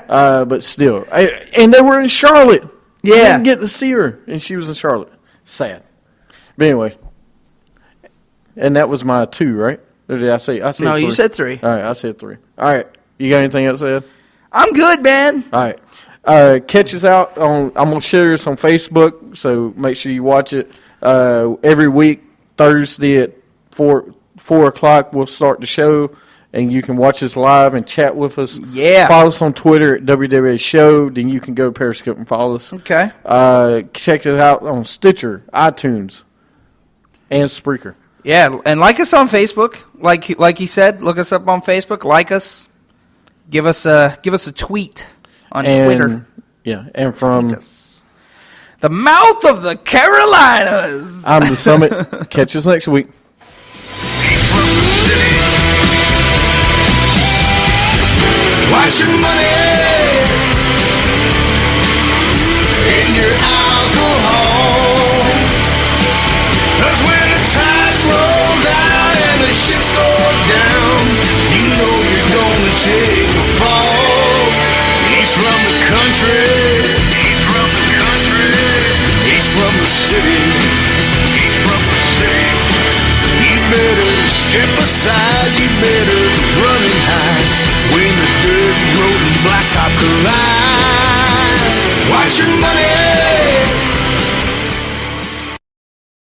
But still, and they were in Charlotte. Yeah. I didn't get to see her, and she was in Charlotte. Sad. But anyway, and that was my 2, right? Or did I say? I said No, 3. you said 3. All right, I said 3. All right, you got anything else to add? I'm good, man. All right. Catch us out on. I'm gonna share this on Facebook, so make sure you watch it every week. Thursday at 4 o'clock, we'll start the show, and you can watch us live and chat with us. Yeah. Follow us on Twitter at WWA Show. Then you can go to Periscope and follow us. Okay. Check us out on Stitcher, iTunes, and Spreaker. Yeah, and like us on Facebook. Like he said, look us up on Facebook. Like us. Give us a tweet on Twitter. Yeah, and from The mouth of the Carolinas. I'm the Summit. Catch us next week.